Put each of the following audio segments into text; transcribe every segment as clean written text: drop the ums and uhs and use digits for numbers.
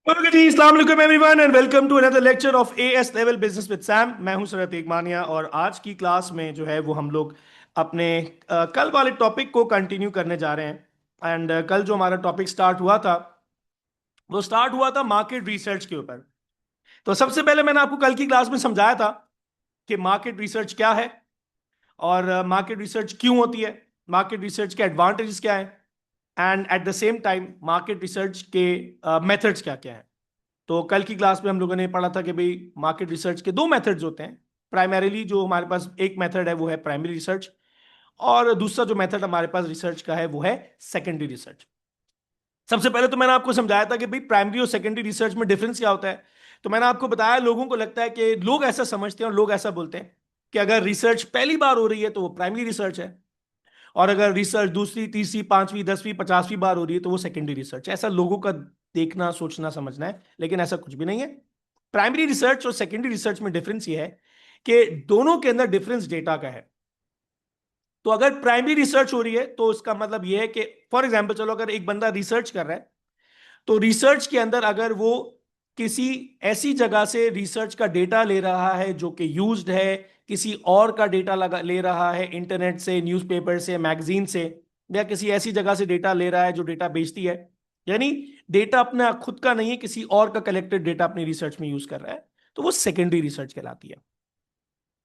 Okay ji, अस्सलाम वालेकुम everyone and welcome to another lecture of AS level business with Sam. मैं हूं सरत एकमानिया और आज की क्लास में जो है वो हम लोग अपने कल वाले टॉपिक को कंटिन्यू करने जा रहे हैं। एंड कल जो हमारा टॉपिक स्टार्ट हुआ था वो स्टार्ट हुआ था मार्केट रिसर्च के ऊपर। तो सबसे पहले मैंने आपको कल की क्लास में समझाया था कि मार्केट रिसर्च क्या है और मार्केट रिसर्च क्यों होती है, मार्केट रिसर्च के एडवांटेजेस क्या है and at the same time market research के मेथड्स क्या क्या है। तो कल की क्लास में हम लोगों ने पढ़ा था कि भाई मार्केट रिसर्च के दो मेथड्स होते हैं। प्राइमरीली जो हमारे पास एक मेथड है वो है प्राइमरी रिसर्च, और दूसरा जो मेथड हमारे पास रिसर्च का है वो है सेकेंडरी रिसर्च। सबसे पहले तो मैंने आपको समझाया था कि भाई प्राइमरी और सेकेंडरी रिसर्च में डिफरेंस क्या होता है। तो मैंने आपको बताया, लोगों को लगता है कि लोग ऐसा समझते हैं और लोग ऐसा बोलते हैं कि अगर रिसर्च पहली बार हो रही है तो वो प्राइमरी रिसर्च है, और अगर रिसर्च दूसरी तीसरी पांचवी दसवीं पचासवीं बार हो रही है तो वो सेकेंडरी रिसर्च है। ऐसा लोगों का देखना सोचना समझना है, लेकिन ऐसा कुछ भी नहीं है। प्राइमरी रिसर्च और सेकेंडरी रिसर्च में डिफरेंस ये है कि दोनों के अंदर डिफरेंस डेटा का है। तो अगर प्राइमरी रिसर्च हो रही है तो उसका मतलब यह है कि फॉर एग्जाम्पल चलो, अगर एक बंदा रिसर्च कर रहा है तो रिसर्च के अंदर अगर वो किसी ऐसी जगह से रिसर्च का डेटा ले रहा है जो कि यूज्ड है, किसी और का डेटा लगा ले रहा है, इंटरनेट से, न्यूज़पेपर से, मैगजीन से, या किसी ऐसी जगह से डेटा ले रहा है जो डेटा बेचती है, यानी डेटा अपना खुद का नहीं है, किसी और का कलेक्टेड डेटा अपनी रिसर्च में यूज कर रहा है, तो वो सेकेंडरी रिसर्च कहलाती है।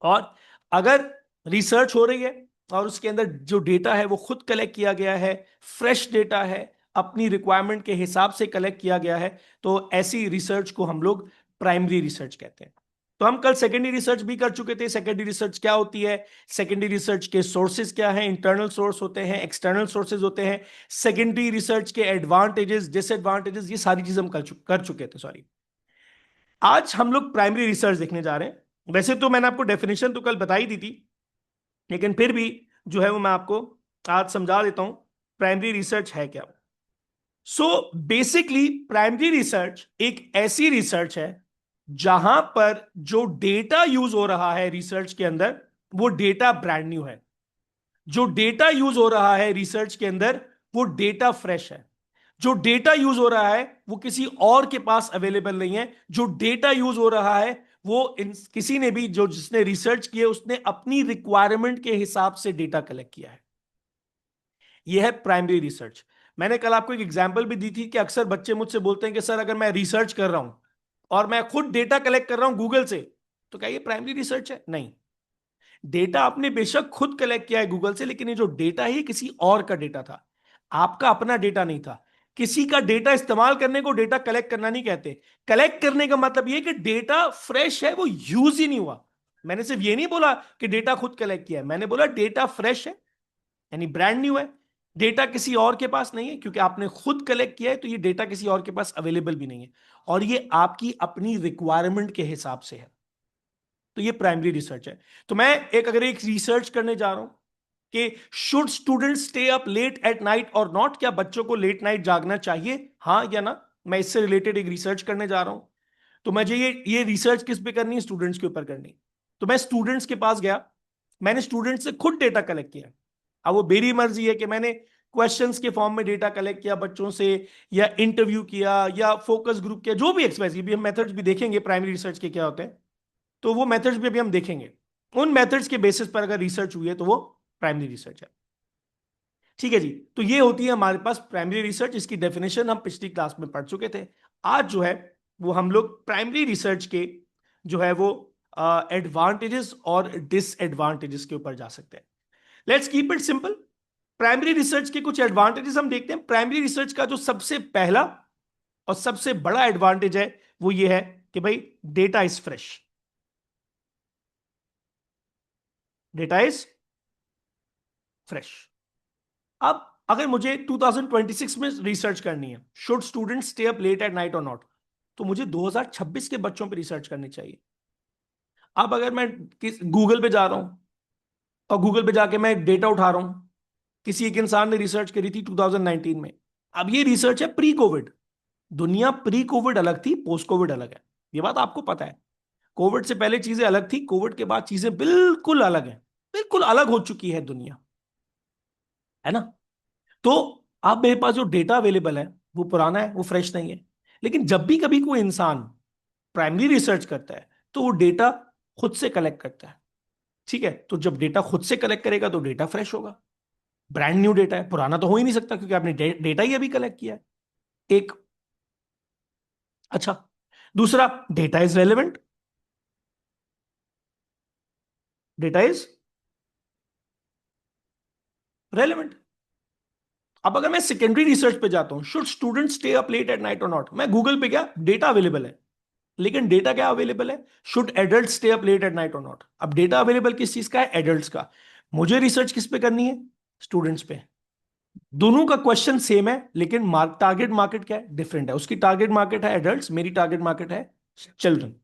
और अगर रिसर्च हो रही है और उसके अंदर जो डेटा है वो खुद कलेक्ट किया गया है, फ्रेश डेटा है, अपनी रिक्वायरमेंट के हिसाब से कलेक्ट किया गया है, तो ऐसी रिसर्च को हम लोग प्राइमरी रिसर्च कहते हैं। तो हम कल सेकेंडरी रिसर्च भी कर चुके थे। सेकेंडरी रिसर्च क्या होती है, सेकेंडरी रिसर्च के सोर्सेज क्या हैं, इंटरनल सोर्स होते हैं, एक्सटर्नल सोर्सेज होते हैं, सेकेंडरी रिसर्च के एडवांटेजेस डिसएडवांटेजेस, ये सारी चीज हम कर चुके थे, सॉरी। आज हम लोग प्राइमरी रिसर्च देखने जा रहे हैं। वैसे तो मैंने आपको डेफिनेशन तो कल बताई दी थी, लेकिन फिर भी जो है वो मैं आपको आज समझा देता हूं प्राइमरी रिसर्च है क्या। सो बेसिकली प्राइमरी रिसर्च एक ऐसी रिसर्च है जहां पर जो डेटा यूज हो रहा है रिसर्च के अंदर वो डेटा ब्रांड न्यू है। जो डेटा यूज हो रहा है रिसर्च के अंदर वो डेटा फ्रेश है। जो डेटा यूज हो रहा है वो किसी और के पास अवेलेबल नहीं है। जो डेटा यूज हो रहा है वो किसी ने भी, जो जिसने रिसर्च किया उसने अपनी रिक्वायरमेंट के हिसाब से डेटा कलेक्ट किया है। यह है प्राइमरी रिसर्च। मैंने कल आपको एक एग्जांपल भी दी थी कि अक्सर बच्चे मुझसे बोलते हैं कि सर अगर मैं रिसर्च कर रहा हूं और मैं खुद डेटा कलेक्ट कर रहा हूं गूगल से, तो क्या ये प्राइमरी रिसर्च है? नहीं। डेटा आपने बेशक खुद कलेक्ट किया है गूगल से, लेकिन ये जो डेटा है किसी और का डेटा था, आपका अपना डेटा नहीं था। किसी का डेटा इस्तेमाल करने को डेटा कलेक्ट करना नहीं कहते। कलेक्ट करने का मतलब ये कि डेटा फ्रेश है, वो यूज ही नहीं हुआ। मैंने सिर्फ ये नहीं बोला कि डेटा खुद कलेक्ट किया है, मैंने बोला डेटा फ्रेश है, यानी ब्रांड न्यू है। डेटा किसी और के पास नहीं है, क्योंकि आपने खुद कलेक्ट किया है तो ये डेटा किसी और के पास अवेलेबल भी नहीं है, और ये आपकी अपनी रिक्वायरमेंट के हिसाब से है। तो ये प्राइमरी रिसर्च है। तो मैं अगर एक रिसर्च करने जा रहा हूं कि should student stay up late at night और नॉट, क्या बच्चों को लेट नाइट जागना चाहिए, हाँ या ना, मैं इससे रिलेटेड एक रिसर्च करने जा रहा हूं। तो मुझे ये रिसर्च किस पे करनी है? स्टूडेंट्स के ऊपर करनी है। तो मैं स्टूडेंट्स के पास गया, मैंने स्टूडेंट्स से खुद डेटा कलेक्ट किया। अब वो मेरी मर्जी है कि मैंने क्वेश्चंस के फॉर्म में डेटा कलेक्ट किया बच्चों से, या इंटरव्यू किया, या फोकस ग्रुप किया, जो भी एक्सरसाइज भी हम मेथड्स भी देखेंगे प्राइमरी रिसर्च के क्या होते हैं, तो वो मेथड्स भी अभी हम देखेंगे। उन मेथड्स के बेसिस पर अगर रिसर्च हुई है तो वो प्राइमरी रिसर्च है। ठीक है जी। तो ये होती है हमारे पास प्राइमरी रिसर्च। इसकी डेफिनेशन हम पिछली क्लास में पढ़ चुके थे। आज जो है वो हम लोग प्राइमरी रिसर्च के जो है वो एडवांटेजेस और डिसएडवांटेजेस के ऊपर जा सकते हैं। Let's keep it simple. Primary research के कुछ एडवांटेजेस हम देखते हैं। प्राइमरी रिसर्च का जो सबसे पहला और सबसे बड़ा एडवांटेज है वो ये है कि भाई data is fresh. Data is fresh. अब अगर मुझे 2026 में रिसर्च करनी है, should student stay up late at night और नॉट, तो मुझे 2026 के बच्चों पर रिसर्च करनी चाहिए। अब अगर मैं गूगल पे जा रहा हूं और गूगल पे जाके मैं डेटा उठा रहा हूं, किसी एक इंसान ने रिसर्च करी थी 2019 में। अब ये रिसर्च है प्री कोविड। दुनिया प्री कोविड अलग थी, पोस्ट कोविड अलग है, ये बात आपको पता है। कोविड से पहले चीजें अलग थी, कोविड के बाद चीजें बिल्कुल अलग है। बिल्कुल अलग हो चुकी है दुनिया, है ना। तो अब मेरे पास जो डेटा अवेलेबल है वो पुराना है, वो फ्रेश नहीं है। लेकिन जब भी कभी कोई इंसान प्राइमरी रिसर्च करता है तो वो डेटा खुद से कलेक्ट करता है। ठीक है, तो जब डेटा खुद से कलेक्ट करेगा तो डेटा फ्रेश होगा, ब्रांड न्यू डेटा है, पुराना तो हो ही नहीं सकता क्योंकि आपने डेटा ही अभी कलेक्ट किया है। एक। अच्छा, दूसरा, data is relevant. Data is relevant. अब अगर मैं सेकेंडरी रिसर्च पे जाता हूं, should student stay up late at night और नॉट, मैं गूगल पे गया, डेटा अवेलेबल है, लेकिन डेटा क्या अवेलेबल है, should adult stay up late at night और नॉट। अब डेटा अवेलेबल किस चीज का है, एडल्ट्स का। मुझे रिसर्च किस पे करनी है, स्टूडेंट्स पे। दोनों का क्वेश्चन सेम है, लेकिन टारगेट मार्केट क्या है, डिफरेंट है। उसकी टारगेट मार्केट है एडल्ट्स, मेरी टारगेट मार्केट है चिल्ड्रन।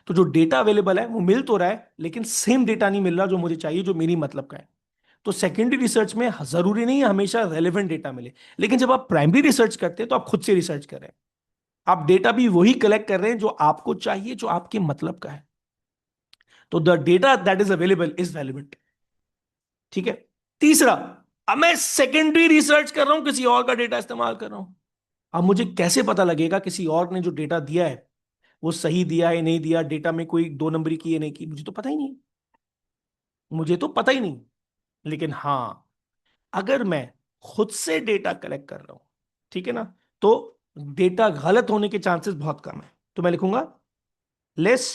तो जो डेटा अवेलेबल है वो मिल तो रहा है, लेकिन सेम डेटा नहीं मिल रहा जो मुझे चाहिए, जो मेरी मतलब का है। तो सेकेंडरी रिसर्च में जरूरी नहीं है हमेशा रेलेवेंट डेटा मिले, लेकिन जब आप प्राइमरी रिसर्च करते हैं तो आप खुद से रिसर्च कर रहे हैं, आप डेटा भी वही कलेक्ट कर रहे हैं जो आपको चाहिए, जो आपके मतलब का है। तो the data that is available is relevant. ठीक है। तीसरा, अब मैं सेकेंडरी रिसर्च कर रहा हूं, किसी और का डेटा इस्तेमाल कर रहा हूं। अब मुझे कैसे पता लगेगा किसी और ने जो डेटा दिया है वो सही दिया है नहीं दिया, डेटा में कोई दो नंबरी की है नहीं की, मुझे तो पता ही नहीं। मुझे तो पता ही नहीं। लेकिन हाँ, अगर मैं खुद से डेटा कलेक्ट कर रहा हूं, ठीक है ना, तो डेटा गलत होने के चांसेस बहुत कम है। तो मैं लिखूंगा less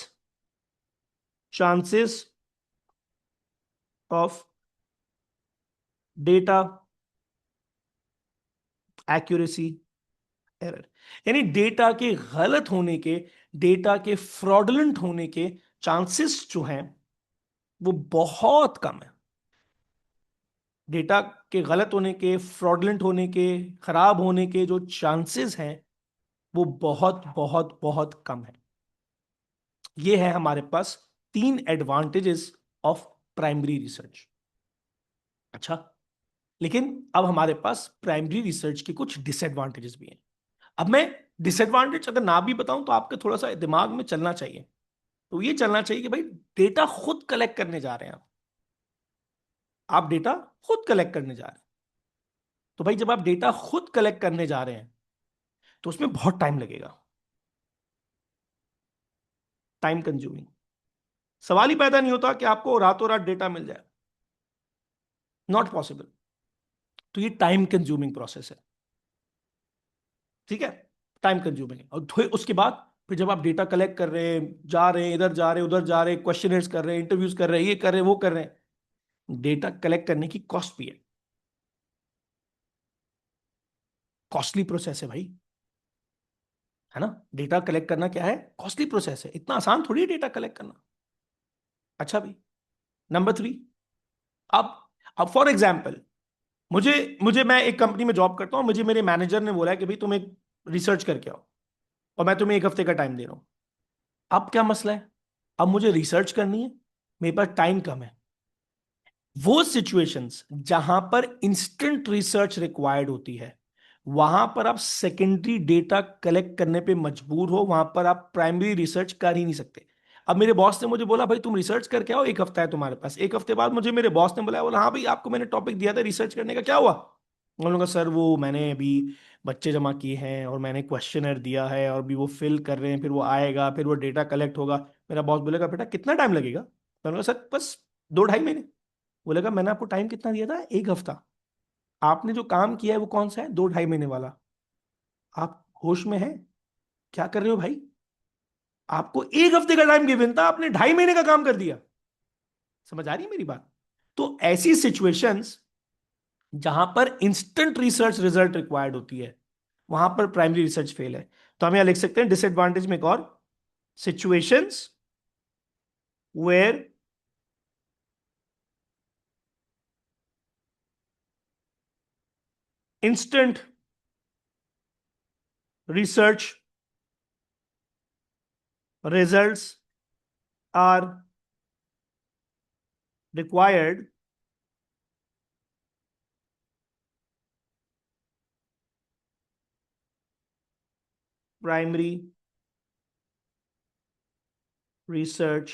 chances of data accuracy error, यानी डेटा के गलत होने के, डेटा के फ्रॉडलेंट होने के चांसेस जो हैं वो बहुत कम है। डेटा के गलत होने के, फ्रॉडलेंट होने के, खराब होने के जो चांसेस हैं वो बहुत बहुत बहुत कम है। ये है हमारे पास तीन एडवांटेजेस ऑफ प्राइमरी रिसर्च। अच्छा, लेकिन अब हमारे पास प्राइमरी रिसर्च के कुछ डिसएडवांटेजेस भी हैं। अब मैं डिसएडवांटेज अगर ना भी बताऊं तो आपके थोड़ा सा दिमाग में चलना चाहिए। तो ये चलना चाहिए कि भाई डेटा खुद कलेक्ट करने जा रहे हैं आप डेटा खुद कलेक्ट करने जा रहे हैं। तो भाई जब आप डेटा खुद कलेक्ट करने जा रहे हैं तो उसमें बहुत टाइम लगेगा, टाइम कंज्यूमिंग। सवाल ही पैदा नहीं होता कि आपको रातों रात डेटा मिल जाए, नॉट पॉसिबल। तो ये टाइम कंज्यूमिंग प्रोसेस है। ठीक है, टाइम कंज्यूमिंग है। और उसके बाद फिर जब आप डेटा कलेक्ट कर रहे हैं, जा रहे हैं, इधर जा रहे हैं, उधर जा रहे हैं, क्वेश्चनर्स कर रहे हैं, इंटरव्यूज कर रहे हैं, ये कर रहे हैं, वो कर रहे हैं, डेटा कलेक्ट करने की कॉस्ट भी है। कॉस्टली प्रोसेस है भाई, है ना। डेटा कलेक्ट करना क्या है, कॉस्टली प्रोसेस है, इतना आसान थोड़ी है डेटा कलेक्ट करना। अच्छा भाई, नंबर थ्री। अब अब फॉर एग्जाम्पल, मुझे मुझे मैं एक कंपनी में जॉब करता हूं, मुझे मेरे मैनेजर ने बोला है कि भाई तुम एक रिसर्च करके आओ, और मैं तुम्हें एक हफ्ते का टाइम दे रहा हूं। अब क्या मसला है, अब मुझे रिसर्च करनी है, मेरे पास टाइम कम है। वो सिचुएशंस जहां पर इंस्टेंट रिसर्च रिक्वायर्ड होती है, वहां पर आप सेकेंडरी डेटा कलेक्ट करने पे मजबूर हो, वहां पर आप प्राइमरी रिसर्च कर ही नहीं सकते। अब मेरे बॉस ने मुझे बोला भाई तुम रिसर्च करके आओ, एक हफ्ता है तुम्हारे पास। एक हफ्ते बाद मुझे मेरे बॉस ने बुलाया, बोला हाँ भाई आपको मैंने टॉपिक दिया था रिसर्च करने का, क्या हुआ। मैं बोलूँगा सर वो मैंने अभी बच्चे जमा किए हैं और मैंने क्वेश्चनर दिया है और अभी वो फिल कर रहे हैं, फिर वो आएगा, फिर वो डेटा कलेक्ट होगा। मेरा बॉस बोलेगा बेटा कितना टाइम लगेगा। मैं बोलूँगा सर बस 2-2.5 महीने। बोलेगा मैंने आपको टाइम कितना दिया था, एक हफ्ता। आपने जो काम किया है वो कौन सा है, 2-2.5 महीने वाला। आप होश में हैं, क्या कर रहे हो भाई। आपको एक हफ्ते का टाइम गिवन था, आपने 2.5 महीने का काम कर दिया। समझ आ रही है मेरी बात। तो ऐसी सिचुएशंस जहां पर इंस्टेंट रिसर्च रिजल्ट रिक्वायर्ड होती है, वहां पर प्राइमरी रिसर्च फेल है। तो हम यहां लिख सकते हैं डिसएडवांटेज में एक और, situations where instant research results are required, primary research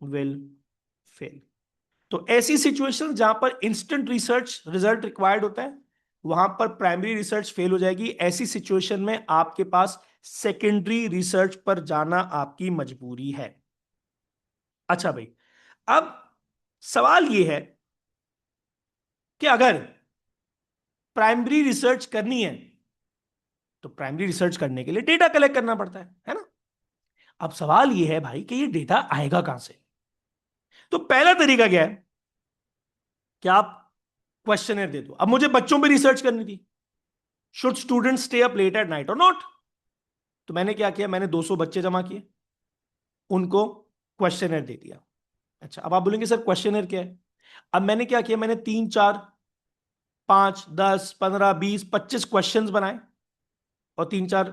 will fail. तो ऐसी सिचुएशन जहां पर इंस्टेंट रिसर्च रिजल्ट रिक्वायर्ड होता है, वहां पर प्राइमरी रिसर्च फेल हो जाएगी। ऐसी सिचुएशन में आपके पास सेकेंडरी रिसर्च पर जाना आपकी मजबूरी है। अच्छा भाई, अब सवाल यह है कि अगर प्राइमरी रिसर्च करनी है तो प्राइमरी रिसर्च करने के लिए डेटा कलेक्ट करना पड़ता है ना। अब सवाल यह है भाई कि ये डेटा आएगा कहां से। तो पहला तरीका क्या है कि आप क्वेश्चनर दे दो। अब मुझे बच्चों पे रिसर्च करनी थी, should student stay up late at night और नॉट। तो मैंने क्या किया, मैंने 200 बच्चे जमा किए, उनको क्वेश्चनर दे दिया। अच्छा, अब आप बोलेंगे सर क्वेश्चनर क्या है। अब मैंने क्या किया, मैंने 3 4 5 10 15 20 25 क्वेश्चंस बनाए और 3 4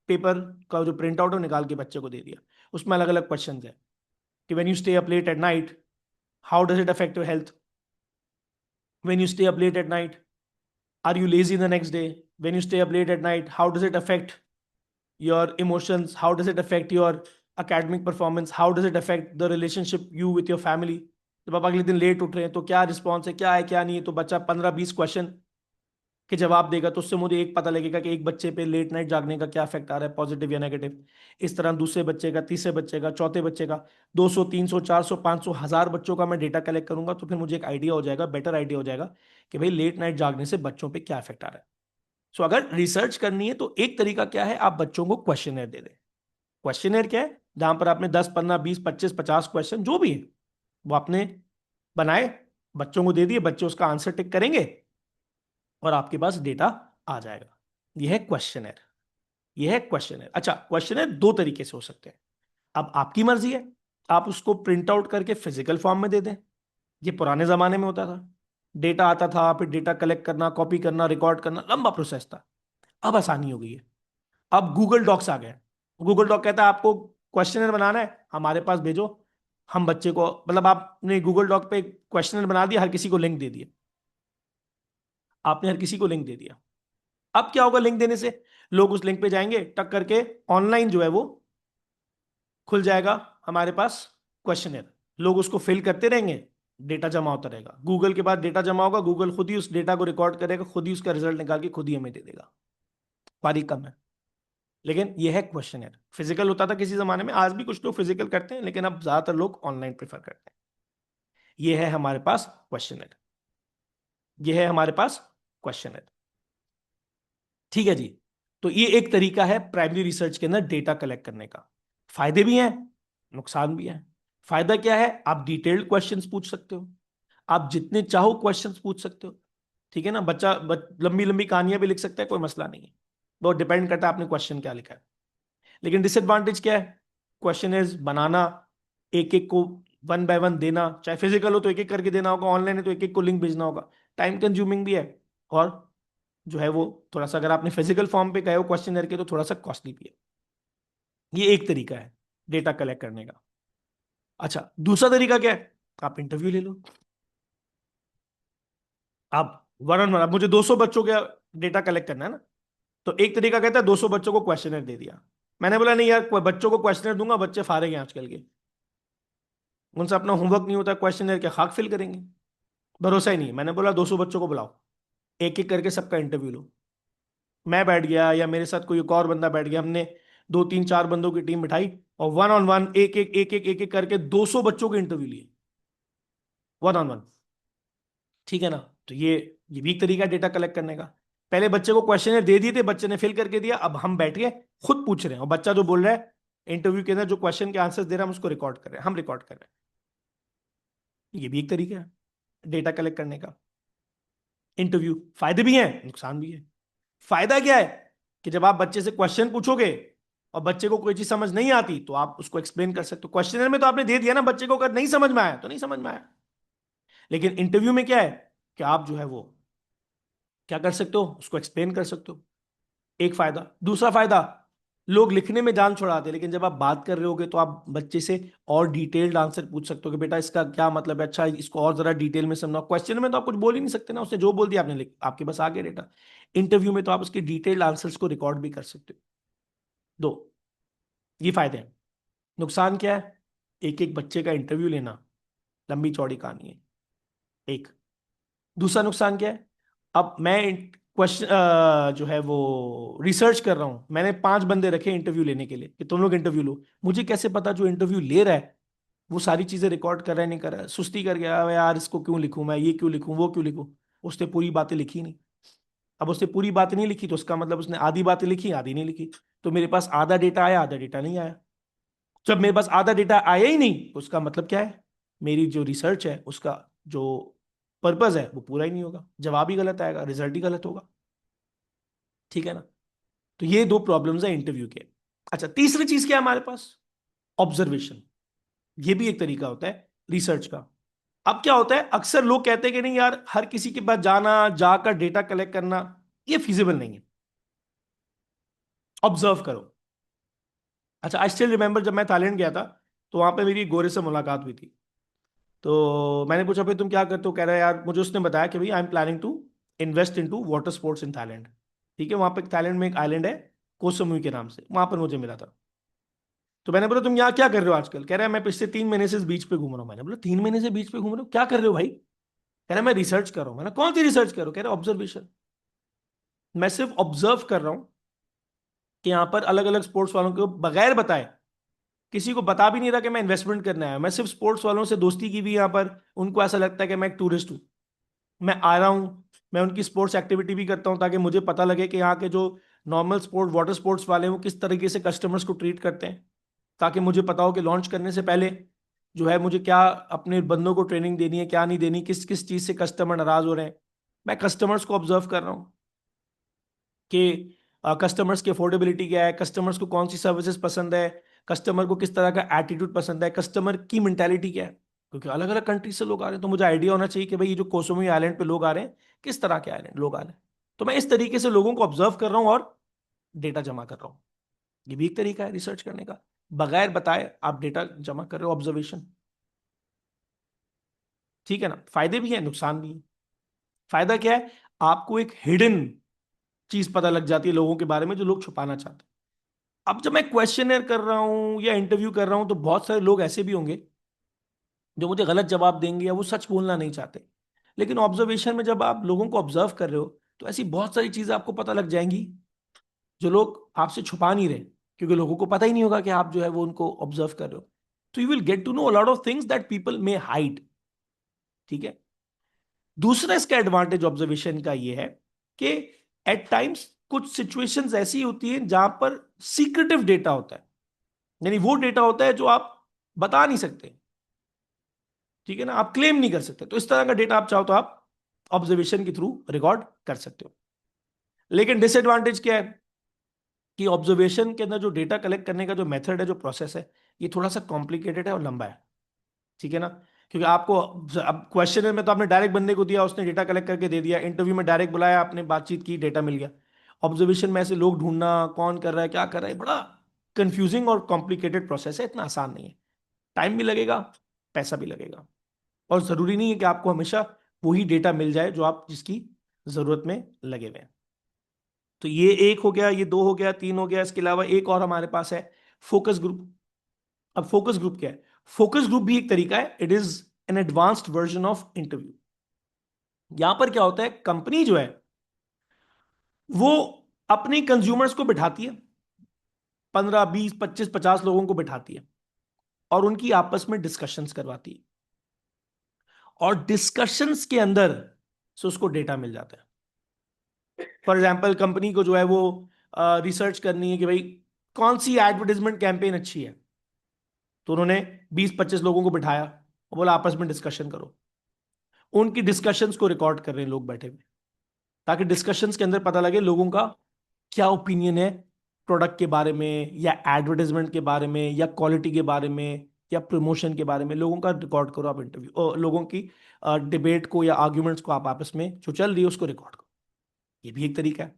पेपर का जो प्रिंट आउट है निकाल के बच्चे को दे दिया। उसमें अलग अलग क्वेश्चन है कि when you stay up late at night, how does it affect your health? When you stay up late at night, are you lazy the next day? When you stay up late at night, how does it affect your emotions? How does it affect your academic performance? How does it affect the relationship you with your family? जब आप अगले दिन late उठ रहे हैं तो क्या response है, क्या है क्या नहीं है। तो बच्चा 15 20 क्वेश्चन के जवाब देगा, तो उससे मुझे एक पता लगेगा कि एक बच्चे पे लेट नाइट जागने का क्या इफेक्ट आ रहा है, पॉजिटिव या नेगेटिव। इस तरह दूसरे बच्चे का, तीसरे बच्चे का, चौथे बच्चे का, 200 300 400 500 1000 बच्चों का मैं डेटा कलेक्ट करूंगा। तो फिर मुझे एक आइडिया हो जाएगा, बेटर आइडिया हो जाएगा कि भाई लेट नाइट जागने से बच्चों पे क्या इफेक्ट आ रहा है। सो अगर रिसर्च करनी है तो एक तरीका क्या है, आप बच्चों को क्वेश्चनर दे दें। क्वेश्चनर क्या है, जहां पर आपने 10 15 20 25 50 क्वेश्चन जो भी है वो आपने बनाए, बच्चों को दे दिए, बच्चे उसका आंसर टिक करेंगे और आपके पास डेटा आ जाएगा। यह है क्वेश्चनर, यह है क्वेश्चनर। अच्छा, क्वेश्चनर दो तरीके से हो सकते हैं। अब आपकी मर्जी है, आप उसको प्रिंट आउट करके फिजिकल फॉर्म में दे दें। ये पुराने जमाने में होता था, डेटा आता था, फिर डेटा कलेक्ट करना, कॉपी करना, रिकॉर्ड करना, लंबा प्रोसेस था। अब आसानी हो गई है, अब गूगल डॉक्स आ गए। गूगल डॉक कहता है आपको क्वेश्चनर बनाना है, हमारे पास भेजो, हम बच्चे को, मतलब आपने गूगल डॉक पे क्वेश्चनर बना दिया, हर किसी को लिंक दे दिया, आपने हर किसी को लिंक दे दिया। अब क्या होगा, लिंक देने से लोग उस लिंक पे जाएंगे, टक करके ऑनलाइन जो है वो खुल जाएगा हमारे पास क्वेश्चनर। लोग उसको फिल करते रहेंगे, डेटा जमा होता रहेगा। गूगल के बाद डेटा जमा होगा, गूगल खुद ही उस डेटा को रिकॉर्ड करेगा, खुद ही उसका रिजल्ट निकाल के खुद ही हमें दे देगा। बारीक कम है, लेकिन यह है क्वेश्चनर। फिजिकल होता था किसी जमाने में, आज भी कुछ लोग फिजिकल करते हैं, लेकिन अब ज्यादातर लोग ऑनलाइन प्रेफर करते हैं। यह है हमारे पास क्वेश्चनर, यह है हमारे पास क्वेश्चनर। ठीक है जी। तो ये एक तरीका है प्राइमरी रिसर्च के अंदर डेटा कलेक्ट करने का। फायदे भी हैं, नुकसान भी हैं। फायदा क्या है, आप डिटेल्ड क्वेश्चंस पूछ सकते हो, आप जितने चाहो क्वेश्चंस पूछ सकते हो। ठीक है ना, लंबी लंबी कहानियां भी लिख सकता है, कोई मसला नहीं है। वो डिपेंड करता है आपने क्वेश्चन क्या लिखा है। लेकिन डिसएडवांटेज क्या है, क्वेश्चनर्स बनाना, एक एक को वन बाय वन देना, चाहे फिजिकल हो तो एक एक करके देना होगा, ऑनलाइन है तो एक एक को लिंक भेजना होगा, टाइम कंज्यूमिंग भी है। और जो है वो थोड़ा सा, अगर आपने फिजिकल फॉर्म पे गए हो क्वेश्चनर के, तो थोड़ा सा कॉस्टली भी है। ये एक तरीका है डेटा कलेक्ट करने का। अच्छा, दूसरा तरीका क्या है, आप इंटरव्यू ले लो। आप वन ऑन वन, अब मुझे 200 बच्चों का डेटा कलेक्ट करना है ना, तो एक तरीका कहता है 200 बच्चों को क्वेश्चनर दे दिया। मैंने बोला नहीं यार, बच्चों को क्वेश्चनर दूंगा, बच्चे फारेंगे आजकल के, उनसे अपना होमवर्क नहीं होता, क्वेश्चनर के खाक फिल करेंगे, भरोसा ही नहीं है। मैंने बोला 200 बच्चों को बुलाओ, एक एक करके सबका इंटरव्यू लो। मैं बैठ गया या मेरे साथ कोई एक और बंदा बैठ गया, हमने 2 3 4 बंदों की टीम बिठाई और वन ऑन वन एक एक करके 200 बच्चों के इंटरव्यू लिए, वन ऑन वन। ठीक है ना। तो ये भी एक तरीका है डेटा कलेक्ट करने का। पहले बच्चे को क्वेश्चनर दे दिए थे, बच्चे ने फिल करके दिया, अब हम बैठ गए खुद पूछ रहे हैं, और बच्चा जो बोल रहा है इंटरव्यू के अंदर, जो क्वेश्चन के आंसर दे रहा है, हम उसको रिकॉर्ड कर रहे हैं, हम रिकॉर्ड कर रहे हैं। ये भी एक तरीका है डेटा कलेक्ट करने का। इंटरव्यू फायदे भी हैं, नुकसान भी है। फायदा क्या है कि जब आप बच्चे से क्वेश्चन पूछोगे और बच्चे को कोई चीज समझ नहीं आती, तो आप उसको एक्सप्लेन कर सकते हो। क्वेश्चनर में तो आपने दे दिया ना बच्चे को, अगर नहीं समझ में आया तो नहीं समझ में आया। लेकिन इंटरव्यू में क्या है कि आप जो है वो क्या कर सकते हो, उसको एक्सप्लेन कर सकते हो। एक फायदा। दूसरा फायदा, लोग लिखने में जान छुड़ाते हैं, लेकिन जब आप बात कर रहे होगे तो आप बच्चे से और डिटेल्ड आंसर पूछ सकते हो कि बेटा इसका क्या मतलब है, अच्छा इसको और जरा डिटेल में समझाओ। क्वेश्चन में तो आप कुछ बोल ही नहीं सकते ना, उसने जो बोल दिया आपने लिख, आपके पास आ गया डेटा। इंटरव्यू में तो आप उसके डिटेल्ड आंसर्स को रिकॉर्ड भी कर सकते हो। दो ये फायदे हैं। नुकसान क्या है, एक एक बच्चे का इंटरव्यू लेना लंबी चौड़ी कहानी है एक। दूसरा नुकसान क्या है, अब मैं क्वेश्चन जो है वो रिसर्च कर रहा हूं, मैंने 5 बंदे रखे इंटरव्यू लेने के लिए कि तुम लोग इंटरव्यू लो, मुझे कैसे पता जो इंटरव्यू ले रहा है वो सारी चीजें रिकॉर्ड कर रहा है नहीं कर रहा है? सुस्ती कर गया "अबे यार इसको क्यों लिखूं, मैं ये क्यों लिखूं, वो क्यों लिखूं"। उसने पूरी बातें लिखी नहीं। अब उसने पूरी बातें नहीं लिखी तो उसका मतलब उसने आधी बातें लिखी आधी नहीं लिखी। तो मेरे पास आधा डेटा आया आधा डेटा नहीं आया। जब मेरे पास आधा डेटा आया ही नहीं तो उसका मतलब क्या है, मेरी जो रिसर्च है उसका जो पर्पज है वो पूरा ही नहीं होगा, जवाब ही गलत आएगा, रिजल्ट ही गलत होगा। ठीक है ना। तो ये दो प्रॉब्लम्स है इंटरव्यू के। अच्छा, तीसरी चीज क्या है हमारे पास, ऑब्जर्वेशन। ये भी एक तरीका होता है रिसर्च का। अब क्या होता है, अक्सर लोग कहते हैं कि नहीं यार हर किसी के पास जाना जाकर डेटा कलेक्ट करना ये फिजिबल नहीं है, ऑब्जर्व करो। अच्छा, आई स्टिल रिमेंबर जब मैं थाईलैंड गया था तो वहां पे मेरी गोरे से मुलाकात हुई थी। तो मैंने पूछा भाई तुम क्या करते हो, कह रहा है यार, मुझे उसने बताया कि भाई I am planning to invest into water sports in Thailand. ठीक है, वहां पे थाईलैंड में एक आइलैंड है कोसमुई के नाम से, वहां पर मुझे मिला था। तो मैंने बोला तुम यहाँ क्या कर रहे हो आजकल, कह रहा है मैं पिछले 3 महीने से इस बीच पे घूम रहा हूँ। मैंने बोला 3 महीने से बीच पे घूम रहे हो, क्या कर रहे हो भाई, कह रहा है मैं रिसर्च कर रहा हूँ। मैंने कौन सी रिसर्च कर रहा हूँ, कह रहा है ऑब्जर्वेशन। मैं सिर्फ ऑब्जर्व कर रहा हूँ कि यहाँ पर अलग अलग स्पोर्ट्स वालों को बगैर बताए, किसी को बता भी नहीं रहा कि मैं इन्वेस्टमेंट करने आया हूं। मैं सिर्फ स्पोर्ट्स वालों से दोस्ती की भी यहाँ पर, उनको ऐसा लगता है कि मैं एक टूरिस्ट हूँ, मैं आ रहा हूँ। मैं उनकी स्पोर्ट्स एक्टिविटी भी करता हूँ ताकि मुझे पता लगे कि यहाँ के जो नॉर्मल स्पोर्ट वाटर स्पोर्ट्स वाले हैं वो किस तरीके से कस्टमर्स को ट्रीट करते हैं, ताकि मुझे पता हो कि लॉन्च करने से पहले जो है मुझे क्या अपने बंदों को ट्रेनिंग देनी है क्या नहीं देनी, किस किस चीज़ से कस्टमर नाराज हो रहे हैं। मैं कस्टमर्स को ऑब्जर्व कर रहा हूँ कि कस्टमर्स की अफोर्डेबिलिटी क्या है, कस्टमर्स को कौन सी सर्विसेज पसंद है, कस्टमर को किस तरह का एटीट्यूड पसंद है, कस्टमर की मेंटालिटी क्या है। क्योंकि अलग अलग कंट्री से लोग आ रहे हैं तो मुझे आइडिया होना चाहिए कि भाई ये जो कोसोमी आइलैंड पे लोग आ रहे हैं किस तरह के आइलैंड लोग आ रहे हैं। तो मैं इस तरीके से लोगों को ऑब्जर्व कर रहा हूँ और डेटा जमा कर रहा हूँ। ये भी एक तरीका है रिसर्च करने का, बगैर बताए आप डेटा जमा कर रहे हो, ऑब्जर्वेशन। ठीक है ना, फायदे भी है नुकसान भी है। फायदा क्या है, आपको एक हिडन चीज पता लग जाती है लोगों के बारे में जो लोग छुपाना चाहते हैं। अब जब मैं क्वेश्चनर कर रहा हूं या इंटरव्यू कर रहा हूं तो बहुत सारे लोग ऐसे भी होंगे जो मुझे गलत जवाब देंगे या वो सच बोलना नहीं चाहते। लेकिन ऑब्जर्वेशन में जब आप लोगों को ऑब्जर्व कर रहे हो तो ऐसी बहुत सारी चीजें आपको पता लग जाएंगी जो लोग आपसे छुपा नहीं रहे, क्योंकि लोगों को पता ही नहीं होगा कि आप जो है वो उनको ऑब्जर्व कर रहे हो। तो you will get to know a lot of things that people may hide. ठीक है। दूसरा इसका एडवांटेज ऑब्जर्वेशन का ये है कि एट टाइम्स कुछ सिचुएशंस ऐसी होती हैं जहां पर सीक्रेटिव डेटा होता है, यानी वो डेटा होता है जो आप बता नहीं सकते। ठीक है ना, आप क्लेम नहीं कर सकते, तो इस तरह का डेटा आप चाहो तो आप ऑब्जर्वेशन के थ्रू रिकॉर्ड कर सकते हो। लेकिन डिसएडवांटेज क्या है कि ऑब्जर्वेशन के अंदर जो डेटा कलेक्ट करने का जो मेथड है, जो प्रोसेस है, ये थोड़ा सा कॉम्प्लिकेटेड है और लंबा है। ठीक है ना, क्योंकि आपको अब क्वेश्चन में तो आपने डायरेक्ट बंदे को दिया, उसने डेटा कलेक्ट करके दे दिया, इंटरव्यू में डायरेक्ट बुलाया, आपने बातचीत की, डेटा मिल गया। ऑब्जर्वेशन में ऐसे लोग ढूंढना, कौन कर रहा है क्या कर रहा है, बड़ा कंफ्यूजिंग और कॉम्प्लिकेटेड प्रोसेस है, इतना आसान नहीं है। टाइम भी लगेगा, पैसा भी लगेगा, और जरूरी नहीं है कि आपको हमेशा वही डेटा मिल जाए जो आप जिसकी जरूरत में लगे हुए हैं। तो ये एक हो गया, ये दो हो गया, तीन हो गया। इसके अलावा एक और हमारे पास है, फोकस ग्रुप। अब फोकस ग्रुप क्या है, फोकस ग्रुप भी एक तरीका है, it is an advanced version of interview. यहां पर क्या होता है, कंपनी जो है वो अपने कंज्यूमर्स को बिठाती है, 15 20 25 50 लोगों को बिठाती है और उनकी आपस में डिस्कशंस करवाती है, और डिस्कशंस के अंदर से उसको डेटा मिल जाता है। फॉर एग्जाम्पल कंपनी को जो है वो रिसर्च करनी है कि भाई कौन सी एडवर्टाइजमेंट कैंपेन अच्छी है, तो उन्होंने 20 25 लोगों को बिठाया और बोला आपस में डिस्कशन करो। उनकी डिस्कशंस को रिकॉर्ड कर रहे हैं लोग बैठे हुए, ताकि डिस्कशंस के अंदर पता लगे लोगों का क्या ओपिनियन है प्रोडक्ट के बारे में, या एडवर्टाइजमेंट के बारे में, या क्वालिटी के बारे में, या प्रमोशन के बारे में। लोगों का रिकॉर्ड करो आप, इंटरव्यू लोगों की डिबेट को या आर्ग्यूमेंट्स को आप आपस में जो चल रही है उसको रिकॉर्ड करो। ये भी एक तरीका है।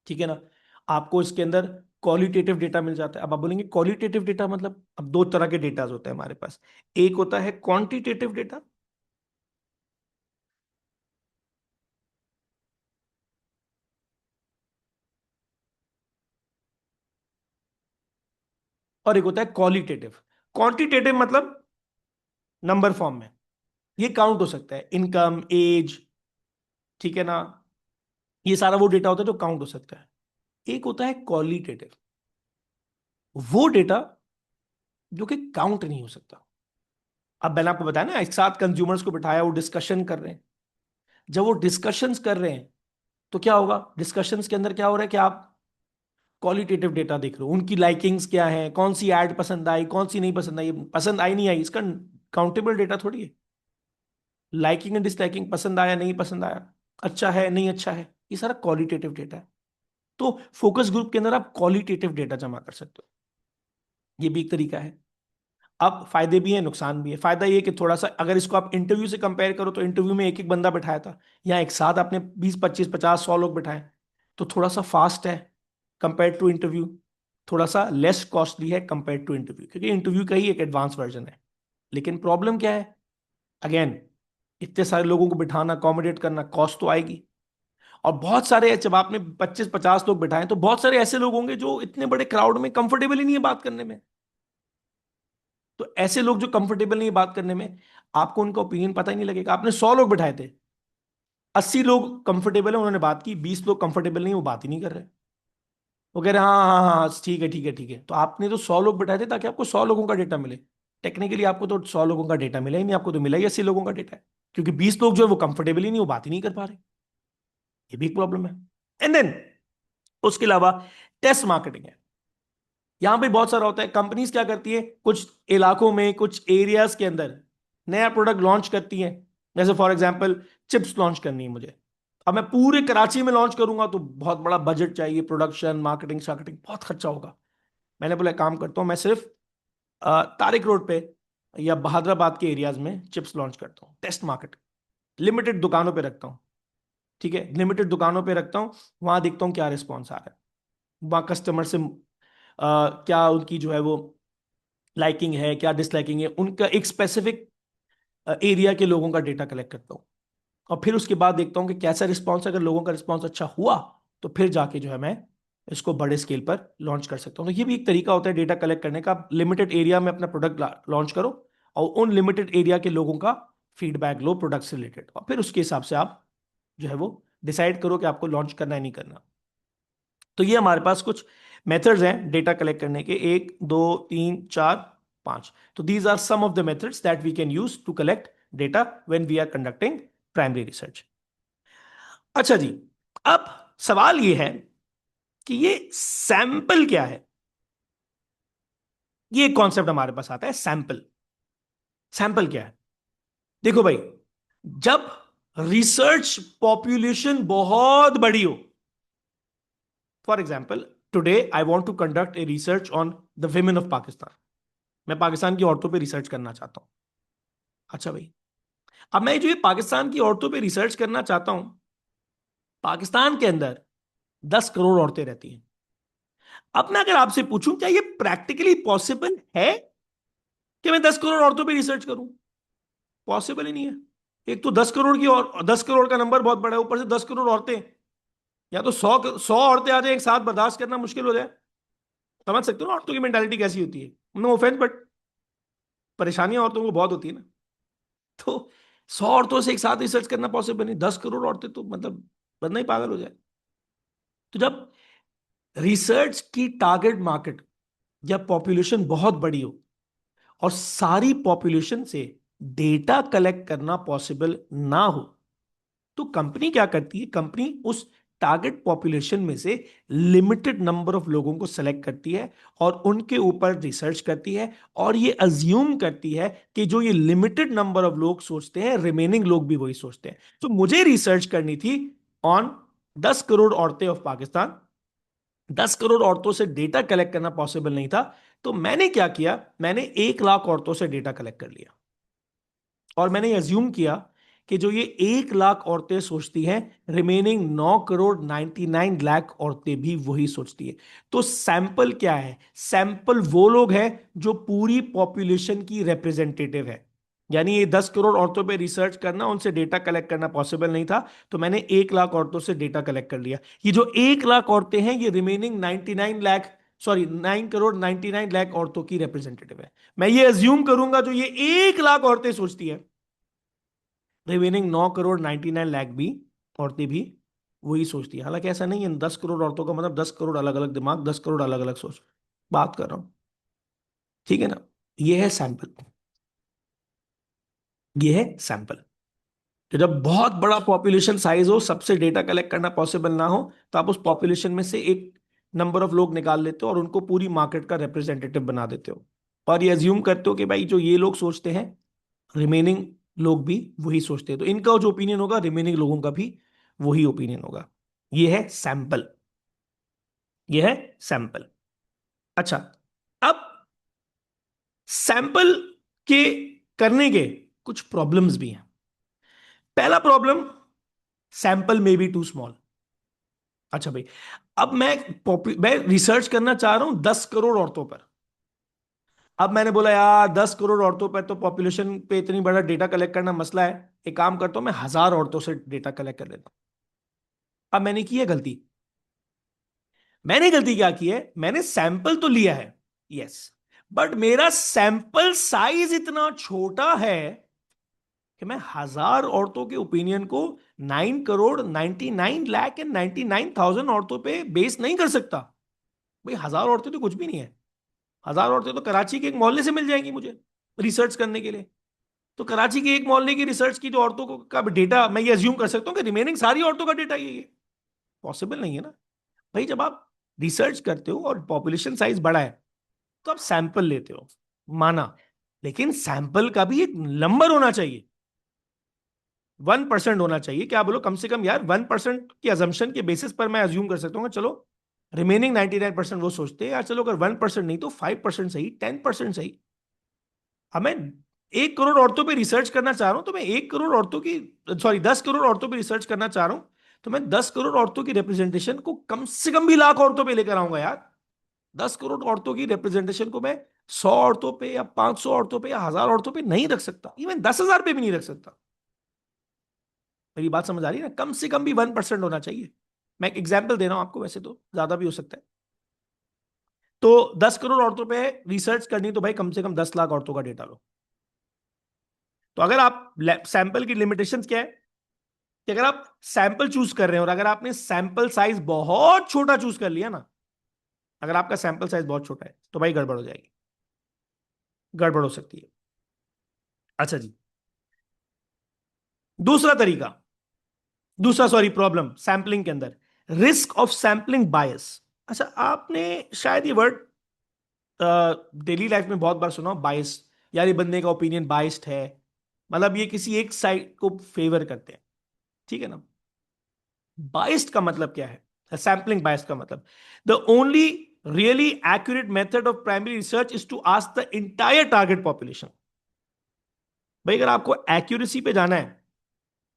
ठीक है ना। आपको इसके अंदर क्वालिटेटिव डेटा मिल जाता है। अब आप बोलेंगे क्वालिटेटिव डेटा मतलब, अब दो तरह के डेटा होते हैं हमारे पास, एक होता है क्वांटिटेटिव डेटा और एक होता है क्वालिटेटिव। क्वांटिटेटिव मतलब नंबर फॉर्म में, ये काउंट हो सकता है, इनकम, एज, ठीक है ना, ये सारा वो डेटा होता है जो काउंट हो सकता है। एक होता है क्वालिटेटिव, वो डेटा जो कि काउंट नहीं हो सकता। अब मैंने आपको बताया ना, एक साथ कंज्यूमर्स को बिठाया, वो डिस्कशन कर रहे हैं। जब वो डिस्कशंस कर रहे हैं तो क्या होगा, डिस्कशंस के अंदर क्या हो रहा है कि आप क्वालिटेटिव डेटा देख रहे हो, उनकी लाइकिंग्स क्या है, कौन सी ऐड पसंद आई, कौन सी नहीं पसंद आई, पसंद आई नहीं आई, इसका काउंटेबल डेटा थोड़ी है। लाइकिंग एंड डिसलाइकिंग, पसंद आया नहीं पसंद आया, अच्छा है नहीं अच्छा है, ये सारा क्वालिटेटिव डेटा है। तो फोकस ग्रुप के अंदर आप क्वालिटेटिव डेटा जमा कर सकते हो, ये भी एक तरीका है। अब फायदे भी हैं नुकसान भी है। फायदा ये कि थोड़ा सा अगर इसको आप इंटरव्यू से कंपेयर करो तो इंटरव्यू में एक एक बंदा बैठाया था, या एक साथ आपने 20 25 50 100 लोग बिठाए, तो थोड़ा सा फास्ट है कंपेयर टू इंटरव्यू, थोड़ा सा लेस कॉस्टली है कंपेयर टू इंटरव्यू, क्योंकि इंटरव्यू का ही एक एडवांस वर्जन है। लेकिन प्रॉब्लम क्या है, अगेन, इतने सारे लोगों को बिठाना, अकोमोडेट करना, कॉस्ट तो आएगी। और बहुत सारे, जब आपने 25 50 लोग बिठाए तो बहुत सारे ऐसे लोग होंगे जो इतने बड़े क्राउड में कंफर्टेबल ही नहीं है बात करने में। तो ऐसे लोग जो कंफर्टेबल नहीं है बात करने में, आपको उनका ओपिनियन पता ही नहीं लगेगा। आपने 100 लोग बिठाए थे, 80 लोग कंफर्टेबल है, उन्होंने बात की, 20 लोग कंफर्टेबल नहीं, वो बात ही नहीं कर रहे। वो कह रहे हैं हाँ हाँ हाँ हाँ, ठीक है ठीक है ठीक है। तो आपने तो 100 लोग बिठाए थे ताकि आपको 100 लोगों का डेटा मिले। टेक्निकली आपको तो 100 लोगों का डेटा मिला ही नहीं, आपको तो मिला ही 80 लोगों का डेटा है, क्योंकि 20 लोग जो है वो कंफर्टेबल ही नहीं, वो बात ही नहीं कर पा रहे। ये भी एक प्रॉब्लम है। एंड देन उसके अलावा टेस्ट मार्केटिंग है। यहां पे बहुत सारा होता है। कंपनीज क्या करती है, कुछ इलाकों में, कुछ एरियाज के अंदर नया प्रोडक्ट लॉन्च करती है। जैसे फॉर एग्जांपल चिप्स लॉन्च करनी है मुझे, अब मैं पूरे कराची में लॉन्च करूंगा तो बहुत बड़ा बजट चाहिए, प्रोडक्शन मार्केटिंग शार्केटिंग बहुत खर्चा होगा। मैंने बोला एक काम करता हूं, मैं सिर्फ तारिक रोड पे या बहादुराबाद के एरियाज में चिप्स लॉन्च करता हूँ, टेस्ट मार्केट, लिमिटेड दुकानों पे रखता हूँ। ठीक है, लिमिटेड दुकानों पे रखता हूँ, वहां देखता हूँ क्या रिस्पॉन्स आ रहा है, वहां कस्टमर से क्या उनकी जो है वो लाइकिंग है, क्या डिसलाइकिंग है, उनका एक स्पेसिफिक एरिया के लोगों का डेटा कलेक्ट करता हूँ। और फिर उसके बाद देखता हूँ कि कैसा रिस्पॉन्स, अगर लोगों का रिस्पॉन्स अच्छा हुआ तो फिर जाके जो है मैं इसको बड़े स्केल पर लॉन्च कर सकता हूँ। तो ये भी एक तरीका होता है डेटा कलेक्ट करने का। लिमिटेड एरिया में अपना प्रोडक्ट लॉन्च करो और उन लिमिटेड एरिया के लोगों का फीडबैक लो प्रोडक्ट से रिलेटेड, और फिर उसके हिसाब से आप जो है वो डिसाइड करो कि आपको लॉन्च करना है नहीं करना। तो ये हमारे पास कुछ मेथड्स हैं डेटा कलेक्ट करने के, 1 2 3 4 5। तो these are some of the methods that we can use to collect data when we are conducting primary research. अच्छा जी, अब सवाल ये है कि ये सैंपल क्या है। ये कॉन्सेप्ट हमारे पास आता है, सैंपल। सैंपल क्या है, देखो भाई, जब रिसर्च पॉपुलेशन बहुत बड़ी हो, for example today I want to conduct a research on the women of Pakistan, मैं पाकिस्तान की औरतों पे रिसर्च करना चाहता हूं। अच्छा भाई, अब मैं जो ये पाकिस्तान की औरतों पे रिसर्च करना चाहता हूं, पाकिस्तान के अंदर 10 करोड़ औरतें रहती हैं। अब मैं अगर आपसे पूछूं क्या ये प्रैक्टिकली पॉसिबल है कि मैं 10 करोड़ औरतों पे रिसर्च करूं, पॉसिबल ही नहीं है। एक तो 10 करोड़ की, और 10 करोड़ का नंबर बहुत बड़ा है, ऊपर से 10 करोड़ औरतें, या तो 100 100 औरतें आ जाए एक साथ, बर्दाश्त करना मुश्किल हो जाए। समझ सकते हो ना औरतों की मेंटालिटी कैसी होती है, नो ऑफेंस, बट परेशानियां औरतों को बहुत होती है ना। तो 100 औरतों से एक साथ रिसर्च करना पॉसिबल नहीं, 10 करोड़ औरतें तो मतलब बंदा ही पागल हो जाए। तो जब रिसर्च की टारगेट मार्केट या पॉपुलेशन बहुत बड़ी हो और सारी पॉपुलेशन से डेटा कलेक्ट करना पॉसिबल ना हो, तो कंपनी क्या करती है, कंपनी उस टारगेट पॉपुलेशन में से लिमिटेड नंबर ऑफ लोगों को सेलेक्ट करती है और उनके ऊपर रिसर्च करती है, और ये अज्यूम करती है कि जो ये लिमिटेड नंबर ऑफ लोग सोचते हैं, रिमेनिंग लोग भी वही सोचते हैं। तो मुझे रिसर्च करनी थी ऑन 10 करोड़ औरतें ऑफ पाकिस्तान, 10 करोड़ औरतों से डेटा कलेक्ट करना पॉसिबल नहीं था। तो मैंने क्या किया, मैंने 1 लाख औरतों से डेटा कलेक्ट कर लिया, और मैंने अज्यूम किया कि जो ये 1 लाख औरतें सोचती हैं, रिमेनिंग 9 करोड़ 99 लाख औरतें भी वही सोचती है। तो सैंपल क्या है, सैंपल वो लोग हैं जो पूरी पॉपुलेशन की रिप्रेजेंटेटिव है। यानी ये 10 करोड़ औरतों पे रिसर्च करना, उनसे डेटा कलेक्ट करना पॉसिबल नहीं था, तो मैंने 1 लाख औरतों से डेटा कलेक्ट कर लिया। ये जो 1 लाख औरतें हैं, ये रिमेनिंग 99 लाख, सॉरी 9 करोड़ 99 लाख औरतों की रिप्रेजेंटेटिव है। मैं ये अज्यूम करूंगा जो ये 1 लाख औरतें सोचती है, रिमेनिंग 9 करोड़ 99 लाख भी औरतें भी वही सोचती है। हालांकि ऐसा नहीं है, 10 करोड़ औरतों का मतलब 10 करोड़ अलग अलग दिमाग, 10 करोड़ अलग अलग सोच, बात कर रहा हूं। ठीक है ना? ये है सैंपल। ये है सैंपल। तो जब बहुत बड़ा पॉपुलेशन साइज हो, सबसे डेटा कलेक्ट करना पॉसिबल ना हो, तो आप उस पॉपुलेशन में से एक नंबर ऑफ लोग निकाल लेते हो और उनको पूरी मार्केट का रिप्रेजेंटेटिव बना देते हो। और ये अज्यूम करते हो कि भाई जो ये लोग सोचते हैं, रिमेनिंग लोग भी वही सोचते हैं, तो इनका जो ओपिनियन होगा रिमेनिंग लोगों का भी वही ओपिनियन होगा। ये है सैंपल। ये है सैंपल। अच्छा, अब सैंपल के करने के कुछ प्रॉब्लम्स भी हैं। पहला प्रॉब्लम, सैंपल में बी टू स्मॉल। अच्छा भाई, अब मैं रिसर्च करना चाह रहा हूं 10 करोड़ औरतों पर। अब मैंने बोला यार 10 करोड़ औरतों पर तो पॉपुलेशन पे इतनी बड़ा डेटा कलेक्ट करना मसला है, एक काम करता हूं मैं 1000 औरतों से डेटा कलेक्ट कर लेता हूं। अब मैंने की है गलती। मैंने गलती क्या की है, मैंने सैंपल तो लिया है, यस, बट मेरा सैंपल साइज इतना छोटा है कि मैं 1000 औरतों के ओपिनियन को 9 करोड़ 99 लाख एंड 99,000 औरतों पे बेस नहीं कर सकता। भाई 1000 औरतें तो कुछ भी नहीं है। 1000 औरतें तो कराची के एक मोहल्ले से मिल जाएंगी मुझे रिसर्च करने के लिए। तो कराची के एक मोहल्ले की रिसर्च की जो औरतों को का डेटा, मैं ये अज्यूम कर सकता हूँ कि रिमेनिंग सारी औरतों का डेटा ये है। पॉसिबल नहीं है ना। भाई जब आप रिसर्च करते हो और पॉपुलेशन साइज बड़ा है, तो आप सैंपल लेते हो, माना, लेकिन सैंपल का भी एक नंबर होना चाहिए। 1% होना चाहिए, क्या बोलो, कम से कम यार 1% की अजम्पशन के बेसिस पर मैं अज्यूम कर सकता हूँ चलो रिमेनिंग 99% वो सोचते हैं यार, चलो अगर 1% नहीं तो 5% सही, 10% सही। हमें 1 करोड़ औरतों पे रिसर्च करना चाह रहा हूं, तो मैं 1 करोड़ औरतों की, सॉरी 10 करोड़ औरतों पे रिसर्च करना चाह रहा हूं, तो मैं 10 करोड़ औरतों की रिप्रेजेंटेशन को कम से कम भी लाख औरतों पे लेकर आऊंगा यार। 10 करोड़ औरतों की रिप्रेजेंटेशन को मैं 100 औरतों पे या 500 औरतों पे या 1000 औरतों पे नहीं रख सकता, इवन 10,000 पे भी नहीं रख सकता। मेरी बात समझ आ रही है ना? कम से कम भी 1% होना चाहिए। मैं एक एग्जाम्पल दे रहा हूं आपको, वैसे तो ज्यादा भी हो सकता है। तो 10 करोड़ औरतों पे रिसर्च करनी, तो भाई कम से कम 10 लाख औरतों का डेटा लो। तो अगर आप सैंपल की लिमिटेशन क्या है कि अगर आप सैंपल चूज कर रहे हो और अगर आपने सैंपल साइज बहुत छोटा चूज कर लिया ना, अगर आपका सैंपल साइज बहुत छोटा है तो भाई गड़बड़ हो जाएगी, गड़बड़ हो सकती है। अच्छा जी, दूसरा तरीका, दूसरा सॉरी प्रॉब्लम सैंपलिंग के अंदर, रिस्क ऑफ सैंपलिंग बायस। अच्छा, आपने शायद ये वर्ड डेली लाइफ में बहुत बार सुना हो, बायस। यार ये बंदे का ओपिनियन बायस्ड है, मतलब ये किसी एक साइड को फेवर करते हैं। ठीक है ना? बायस्ड का मतलब क्या है? सैम्पलिंग बायस का मतलब, the only really accurate method of primary research is to ask the entire target population. भाई अगर आपको एक्यूरेसी पे जाना है,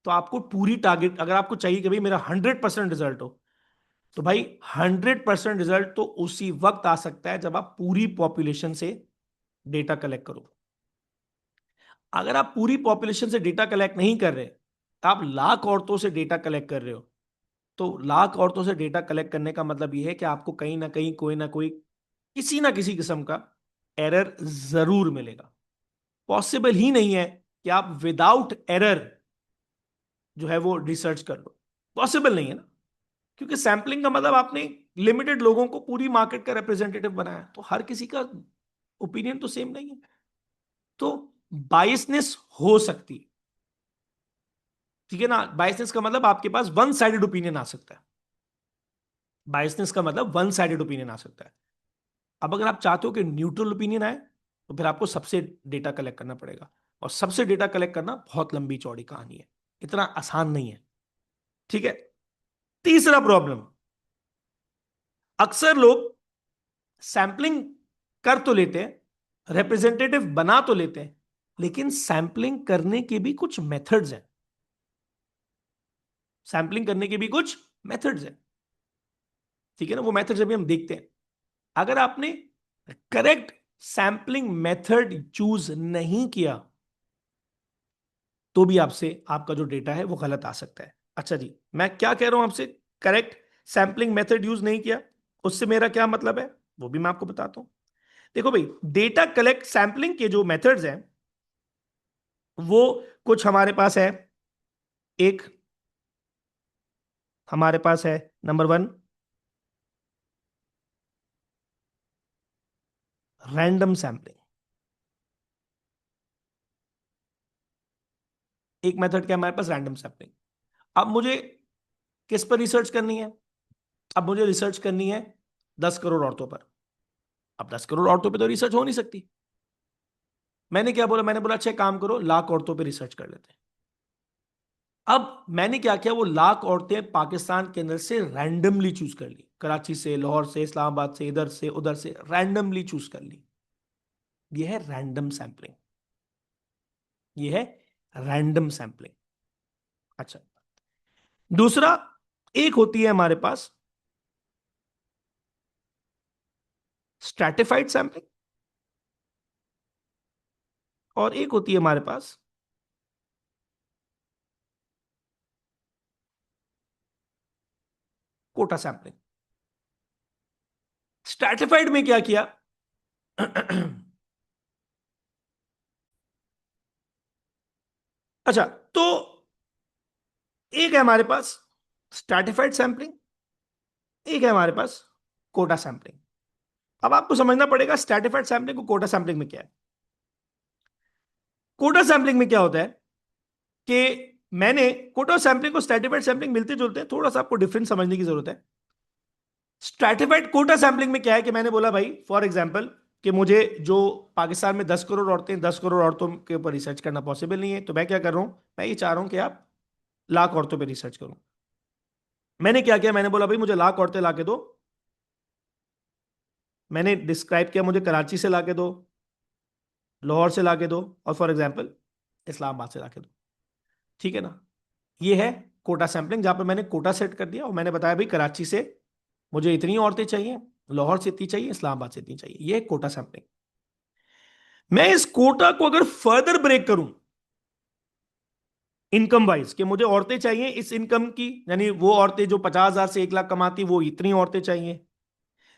तो आपको पूरी टारगेट, अगर आपको चाहिए कि भाई मेरा 100% रिजल्ट हो, तो भाई 100% रिजल्ट तो उसी वक्त आ सकता है जब आप पूरी पॉपुलेशन से डेटा कलेक्ट करो। अगर आप पूरी पॉपुलेशन से डेटा कलेक्ट नहीं कर रहे, आप लाख औरतों से डेटा कलेक्ट कर रहे हो, तो लाख औरतों से डेटा कलेक्ट करने का मतलब यह है कि आपको कहीं ना कहीं कोई ना कोई, किसी ना किसी किस्म का एरर जरूर मिलेगा। पॉसिबल ही नहीं है कि आप विदाउट एरर जो है वो रिसर्च कर लो। पॉसिबल नहीं है ना, क्योंकि सैंपलिंग का मतलब आपने लिमिटेड लोगों को पूरी मार्केट का रिप्रेजेंटेटिव बनाया, तो हर किसी का ओपिनियन तो सेम नहीं है, तो बायसनेस हो सकती है। ठीक है ना? बायसनेस का मतलब आपके पास वन साइडेड ओपिनियन आ सकता है। बायसनेस का मतलब वन साइडेड ओपिनियन आ सकता है। अब अगर आप चाहते हो कि न्यूट्रल ओपिनियन आए, तो फिर आपको सबसे डेटा कलेक्ट करना पड़ेगा, और सबसे डेटा कलेक्ट करना बहुत लंबी चौड़ी कहानी है, इतना आसान नहीं है। ठीक है? तीसरा प्रॉब्लम, अक्सर लोग सैंपलिंग कर तो लेते हैं, रिप्रेजेंटेटिव बना तो लेते हैं, लेकिन सैंपलिंग करने के भी कुछ मेथड्स हैं। सैंपलिंग करने के भी कुछ मेथड्स हैं। ठीक है ना? वो मेथड्स अभी हम देखते हैं। अगर आपने करेक्ट सैंपलिंग मेथड चूज नहीं किया, तो भी आपसे आपका जो डेटा है वो गलत आ सकता है। अच्छा जी, मैं क्या कह रहा हूं आपसे, करेक्ट सैंपलिंग मेथड यूज नहीं किया, उससे मेरा क्या मतलब है वो भी मैं आपको बताता हूं। देखो भाई, डेटा कलेक्ट सैंपलिंग के जो मेथड्स हैं वो कुछ हमारे पास है। एक हमारे पास है नंबर 1 रैंडम सैम्पलिंग। एक मेथड क्या है हमारे पास, रैंडम सैम्पलिंग। अब मुझे किस पर रिसर्च करनी है? अब मुझे रिसर्च करनी है 10 करोड़ औरतों पर। अब 10 करोड़ औरतों पे तो रिसर्च हो नहीं सकती। मैंने क्या बोला, मैंने बोला अच्छा एक काम करो, लाख औरतों पे रिसर्च कर लेते हैं। अब मैंने क्या किया, वो लाख औरतें पाकिस्तान के अंदर से रैंडमली चूज कर ली, कराची से, लाहौर से, इस्लामाबाद से, इधर से उधर से रैंडमली चूज कर ली। ये है रैंडम सैंपलिंग। ये है रैंडम सैंपलिंग। अच्छा, दूसरा, एक होती है हमारे पास स्ट्रैटिफाइड सैंपलिंग, और एक होती है हमारे पास कोटा सैंपलिंग। स्ट्रैटिफाइड में क्या किया अच्छा, तो एक है हमारे पास स्ट्रैटिफाइड सैंपलिंग, एक है हमारे पास कोटा सैंपलिंग। अब आपको समझना पड़ेगा स्ट्रैटिफाइड सैंपलिंग को कोटा सैंपलिंग में क्या है। कोटा सैंपलिंग में क्या होता है कि मैंने कोटा सैंपलिंग को स्ट्रैटिफाइड सैंपलिंग मिलते जुलते हैं, थोड़ा सा आपको डिफरेंस समझने की जरूरत है। स्ट्रैटिफाइड कोटा सैंपलिंग में क्या है कि मैंने बोला भाई फॉर एग्जांपल कि मुझे जो पाकिस्तान में 10 करोड़ औरतें, 10 करोड़ औरतों के ऊपर रिसर्च करना पॉसिबल नहीं है, तो मैं क्या कर रहा हूं, मैं ये चाह रहा हूं कि आप लाख औरतों पर रिसर्च करूं। मैंने क्या किया, मैंने बोला भाई मुझे लाख औरतें ला के दो। मैंने डिस्क्राइब किया मुझे कराची से ला के दो, लाहौर से ला के दो, और फॉर एग्जाम्पल इस्लामाबाद से ला के दो। ठीक है ना? ये है कोटा सैंपलिंग, जहां पर मैंने कोटा सेट कर दिया और मैंने बताया भाई कराची से मुझे इतनी औरतें चाहिए, लाहौर से इतनी चाहिए, इस्लामाबाद से इतनी चाहिए। ये है कोटा सैंपलिंग। मैं इस कोटा को अगर फर्दर ब्रेक करूं इनकम वाइज, कि मुझे औरतें चाहिए इस इनकम की, यानी वो औरतें जो 50,000 से 1 लाख कमाती, वो इतनी औरतें चाहिए।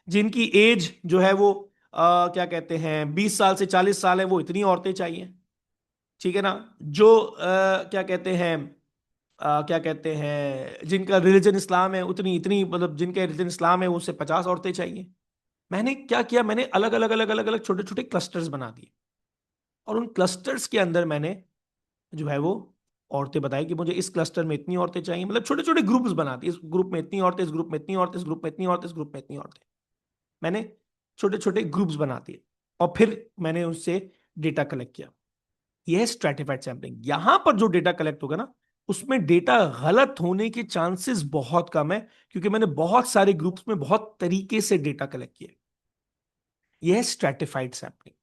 जिनकी एज जो है वो क्या कहते हैं 20 साल से 40 साल है, वो इतनी औरतें चाहिए। ठीक है ना? जो क्या कहते हैं क्या कहते हैं जिनका रिलीजन इस्लाम है, उतनी इतनी, मतलब जिनका रिलीजन इस्लाम है उससे 50 औरतें चाहिए। मैंने क्या किया, मैंने अलग अलग अलग अलग अलग छोटे छोटे क्लस्टर्स बना दिए, और उन क्लस्टर्स के अंदर मैंने जो है वो औरतें बताई कि मुझे इस क्लस्टर में इतनी औरतें चाहिए, मतलब छोटे छोटे ग्रुप्स बना दिए, इस ग्रुप में इतनी औरतें, इस ग्रुप में इतनी औरतें, इस ग्रुप में इतनी औरतें, इस ग्रुप में इतनी औरतें। मैंने छोटे छोटे ग्रुप्स बना दिए, और फिर मैंने उससे डेटा कलेक्ट किया। यह है स्ट्रैटिफाइड सैंपलिंग। यहां पर जो डेटा कलेक्ट होगा ना, उसमें डेटा गलत होने के चांसेस बहुत कम है, क्योंकि मैंने बहुत सारे ग्रुप्स में बहुत तरीके से डेटा कलेक्ट किया। यह है स्ट्रैटिफाइड सैंपलिंग।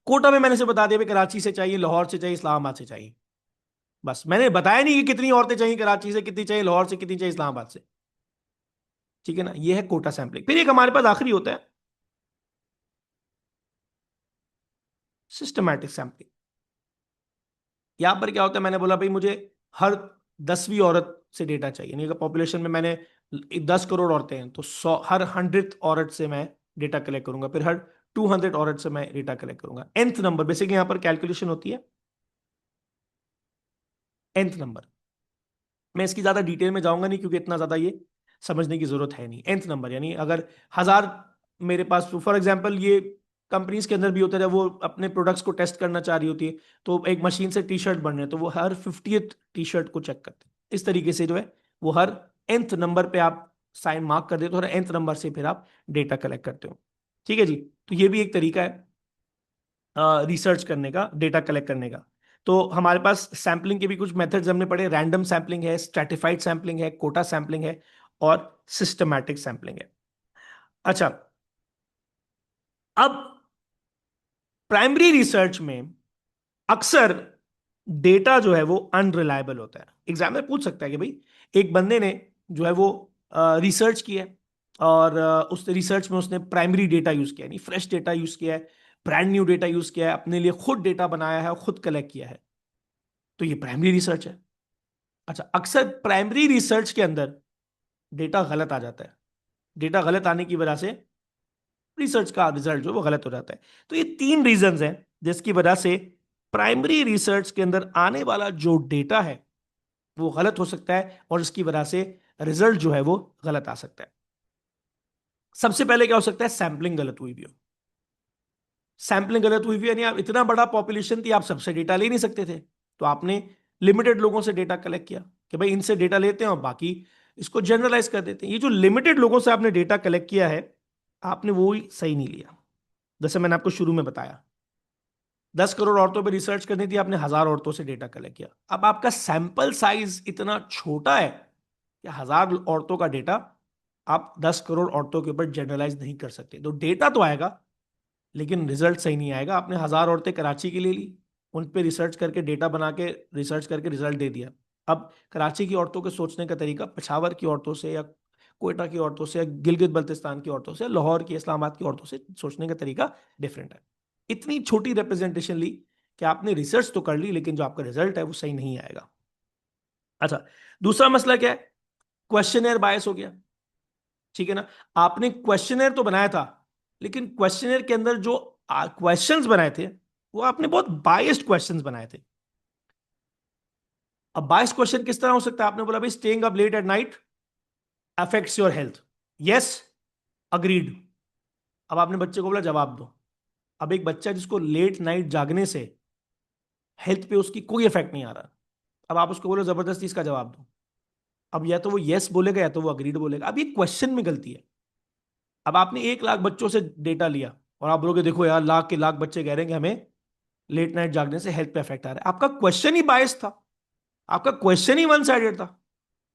कोटा में मैंने से बता दिया भाई कराची से चाहिए, लाहौर से चाहिए, इस्लामाबाद से चाहिए। बस मैंने बताया नहीं कि कितनी औरतें चाहिए कराची से, कितनी चाहिए लाहौर से, कितनी चाहिए इस्लामाबाद से। ठीक है ना? यह है कोटा सैंपलिंग। फिर एक हमारे पास आखिरी होता है सिस्टमैटिक सैंपलिंग। यहां पर क्या होता है, मैंने बोला भाई मुझे हर 10वीं औरत से डेटा चाहिए, यानी अगर पॉपुलेशन में मैंने 10 करोड़ औरतें हैं, तो 100 हर 100th औरत से मैं डेटा कलेक्ट करूंगा, फिर हर 200 औरत से मैं डेटा कलेक्ट करूंगा। nth नंबर बेसिकली यहां पर कैलकुलेशन होती है nth नंबर। मैं इसकी ज्यादा डिटेल में जाऊंगा नहीं, क्योंकि इतना ज्यादा ये समझने की जरूरत है नहीं। nth नंबर यानी अगर 1000 मेरे पास, फॉर एग्जांपल ये कंपनीज के अंदर भी होता है, जब वो अपने प्रोडक्ट्स को टेस्ट करना चाह रही होती है, तो एक मशीन से टी शर्ट बन रहे हैं, तो वो हर 50th टी शर्ट को चेक करते हैं। इस तरीके से जो है वो हर nth नंबर पे आप साइन मार्क कर देते हो, और nth नंबर से फिर आप डेटा कलेक्ट करते हो। ठीक है जी? तो ये भी एक तरीका है रिसर्च करने का, डेटा कलेक्ट करने का। तो हमारे पास सैम्पलिंग के भी कुछ मेथड्स हमने पढ़े, रैंडम सैम्पलिंग है, स्ट्रैटिफाइड सैम्पलिंग है, कोटा सैम्पलिंग है, और सिस्टमैटिक सैम्पलिंग है। अच्छा, अब प्राइमरी रिसर्च में अक्सर डेटा जो है वो अनरिलायबल होता है। एग्जाम में पूछ सकता है कि भाई एक बंदे ने जो है वो रिसर्च किया है, और उस रिसर्च में उसने प्राइमरी डेटा यूज किया, यानी फ्रेश डेटा यूज किया है, ब्रांड न्यू डेटा यूज किया है, अपने लिए खुद डेटा बनाया है और खुद कलेक्ट किया है, तो ये प्राइमरी रिसर्च है। अच्छा, अक्सर प्राइमरी रिसर्च के अंदर डेटा गलत आ जाता है। डेटा गलत आने की वजह से रिसर्च का रिजल्ट जो वो गलत हो जाता है। तो ये 3 रीजंस हैं जिसकी वजह से प्राइमरी रिसर्च के अंदर आने वाला जो डेटा है वो गलत हो सकता है, और इसकी वजह से रिजल्ट जो है वो गलत आ सकता है। सबसे पहले क्या हो सकता है, सैंपलिंग गलत हुई भी हो। सैंपलिंग गलत हुई भी, यानी आप इतना बड़ा पॉपुलेशन थी, आप सबसे डेटा ले नहीं सकते थे, तो आपने लिमिटेड लोगों से डेटा कलेक्ट किया कि भाई इनसे डेटा लेते हैं और बाकी इसको जनरलाइज कर देते हैं। ये जो लिमिटेड लोगों से आपने डेटा कलेक्ट किया है, आपने वो ही सही नहीं लिया। जैसे मैंने आपको शुरू में बताया, 10 करोड़ औरतों पर रिसर्च करनी थी, आपने 1,000 औरतों से डेटा कलेक्ट किया। अब आपका सैंपल साइज इतना छोटा है कि 1,000 औरतों का डेटा आप 10 करोड़ औरतों के ऊपर जनरलाइज नहीं कर सकते। तो डेटा तो आएगा लेकिन रिजल्ट सही नहीं आएगा। आपने 1,000 औरतें कराची की ले ली, उन पे रिसर्च करके डेटा बना के रिसर्च करके रिजल्ट दे दिया। अब कराची की औरतों के सोचने का तरीका पेशावर की औरतों से या कोयटा की औरतों से या गिलगित बल्तिस्तान की औरतों से, लाहौर की, इस्लामाबाद की औरतों से सोचने का तरीका डिफरेंट है। इतनी छोटी रिप्रेजेंटेशन ली कि आपने रिसर्च तो कर ली लेकिन जो आपका रिजल्ट है वो सही नहीं आएगा। अच्छा, दूसरा मसला क्या है, क्वेश्चनर बायस हो गया। ठीक है ना, आपने क्वेश्चनर तो बनाया था लेकिन क्वेश्चनर के अंदर जो क्वेश्चंस बनाए थे वो आपने बहुत बायस्ड क्वेश्चंस बनाए थे। अब बायस्ड क्वेश्चन किस तरह हो सकता है, आपने बोला भाई staying up late at night affects your health, yes, agreed. अब आपने बच्चे को बोला जवाब दो। अब एक बच्चा जिसको लेट नाइट जागने से हेल्थ पे उसकी कोई इफेक्ट नहीं आ रहा, अब आप उसको बोलो जबरदस्ती इसका जवाब दो, अब या तो वो यस बोलेगा या तो वो अग्रीड बोलेगा। अब ये क्वेश्चन में गलती है। अब आपने 1 लाख बच्चों से डेटा लिया और आप बोलोगे देखो यार लाख के लाख बच्चे कह रहे हैं कि हमें लेट नाइट जागने से हेल्थ पे इफेक्ट आ रहा है। आपका क्वेश्चन ही बायस था, आपका क्वेश्चन ही वन साइडेड था।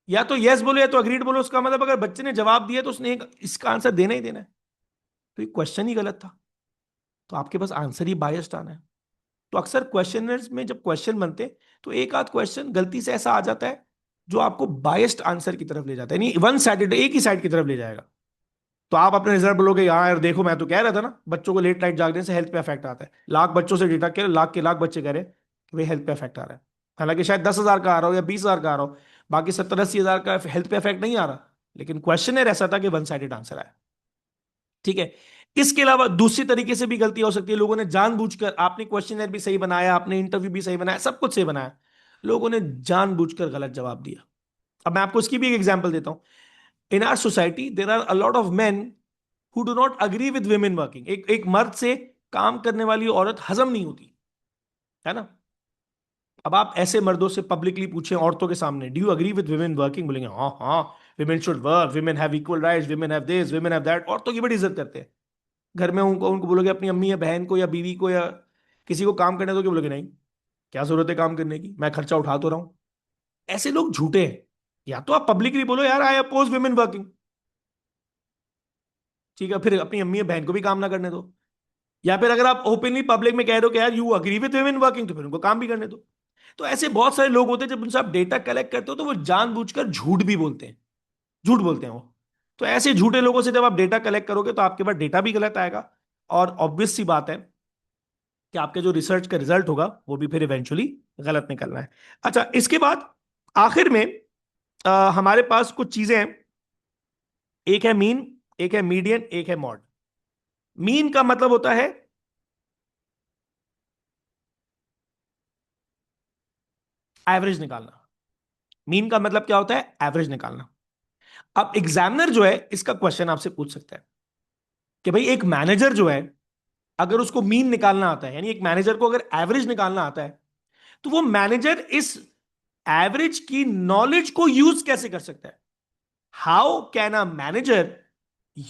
या तो यस बोलो या तो अग्रीड बोलो, उसका मतलब अगर बच्चे ने जवाब दिया तो उसने इसका आंसर देना ही देना है। तो ये क्वेश्चन ही गलत था, तो आपके पास आंसर ही बायस्ड आना है। तो अक्सर क्वेश्चनर्स में जब क्वेश्चन बनते हैं तो एक आध क्वेश्चन गलती से ऐसा आ जाता है जो आपको बायस्ड आंसर की तरफ ले जाता है, यानी वन साइडेड, एक ही साइड की तरफ ले जाएगा। तो आप अपने रिजल्ट बोलोगे यार यार देखो मैं तो कह रहा था ना बच्चों को लेट नाइट जागने से हेल्थ पे इफेक्ट आता है, लाख बच्चों से डेटा के लाख के लाख बच्चे कह रहे हैं कि भाई हेल्थ पे इफेक्ट आ रहा है। हालांकि शायद 10,000 का आ रहा हो या 20,000 का आ रहा हो, बाकी 70-80 हज़ार का हेल्थ पे इफेक्ट नहीं आ रहा, लेकिन क्वेश्चन ऐसा था कि वन साइडेड आंसर आया। ठीक है, इसके अलावा दूसरी तरीके से भी गलती हो सकती है, लोगों ने जानबूझकर, आपने क्वेश्चनर भी सही बनाया, आपने इंटरव्यू भी सही बनाया, सब कुछ सही बनाया, लोगों ने जानबूझकर गलत जवाब दिया। अब मैं आपको इसकी भी एक एग्जांपल देता हूं। In our society there are a lot of men who do not agree with women working. एक मर्द से काम करने वाली औरत हजम नहीं होती है ना। अब आप ऐसे मर्दों से पब्लिकली पूछें औरतों के सामने, do you agree with women working, बोलेंगे हाँ हाँ, women should work, women have equal rights, women have this, women have that. औरतों की बड़ी इज्जत करते हैं घर में। उनको उनको बोलोगे अपनी अम्मी या बहन को या बीवी को या किसी को काम करने दो, क्या बोलोगे नहीं, क्या जरूरत है काम करने की, मैं खर्चा उठा तो रहा हूं। ऐसे लोग झूठे हैं। या तो आप पब्लिकली बोलो यार आई अपोज वुमेन वर्किंग, ठीक है, फिर अपनी अम्मी या बहन को भी काम ना करने दो। या फिर अगर आप ओपनली पब्लिक में कह रहे हो कि यार you agree with women working, तो फिर उनको काम भी करने दो। तो ऐसे बहुत सारे लोग होते हैं जब उनसे आप डेटा कलेक्ट करते हो तो वो जानबूझकर झूठ भी बोलते हैं, झूठ बोलते हैं वो। तो ऐसे झूठे लोगों से जब आप डेटा कलेक्ट करोगे तो आपके पास डेटा भी गलत आएगा, और ऑब्वियस सी बात है कि आपके जो रिसर्च का रिजल्ट होगा वो भी फिर इवेंचुअली गलत निकलना है। अच्छा, इसके बाद आखिर में हमारे पास कुछ चीजें हैं। एक है मीन, एक है मीडियन, एक है मॉड। मीन का मतलब होता है एवरेज निकालना। मीन का मतलब क्या होता है, एवरेज निकालना। अब एग्जामिनर जो है इसका क्वेश्चन आपसे पूछ सकता है कि भाई एक मैनेजर जो है अगर उसको मीन निकालना आता है, यानी एक मैनेजर को अगर एवरेज निकालना आता है, तो वो मैनेजर इस एवरेज की नॉलेज को यूज कैसे कर सकता है। How can a manager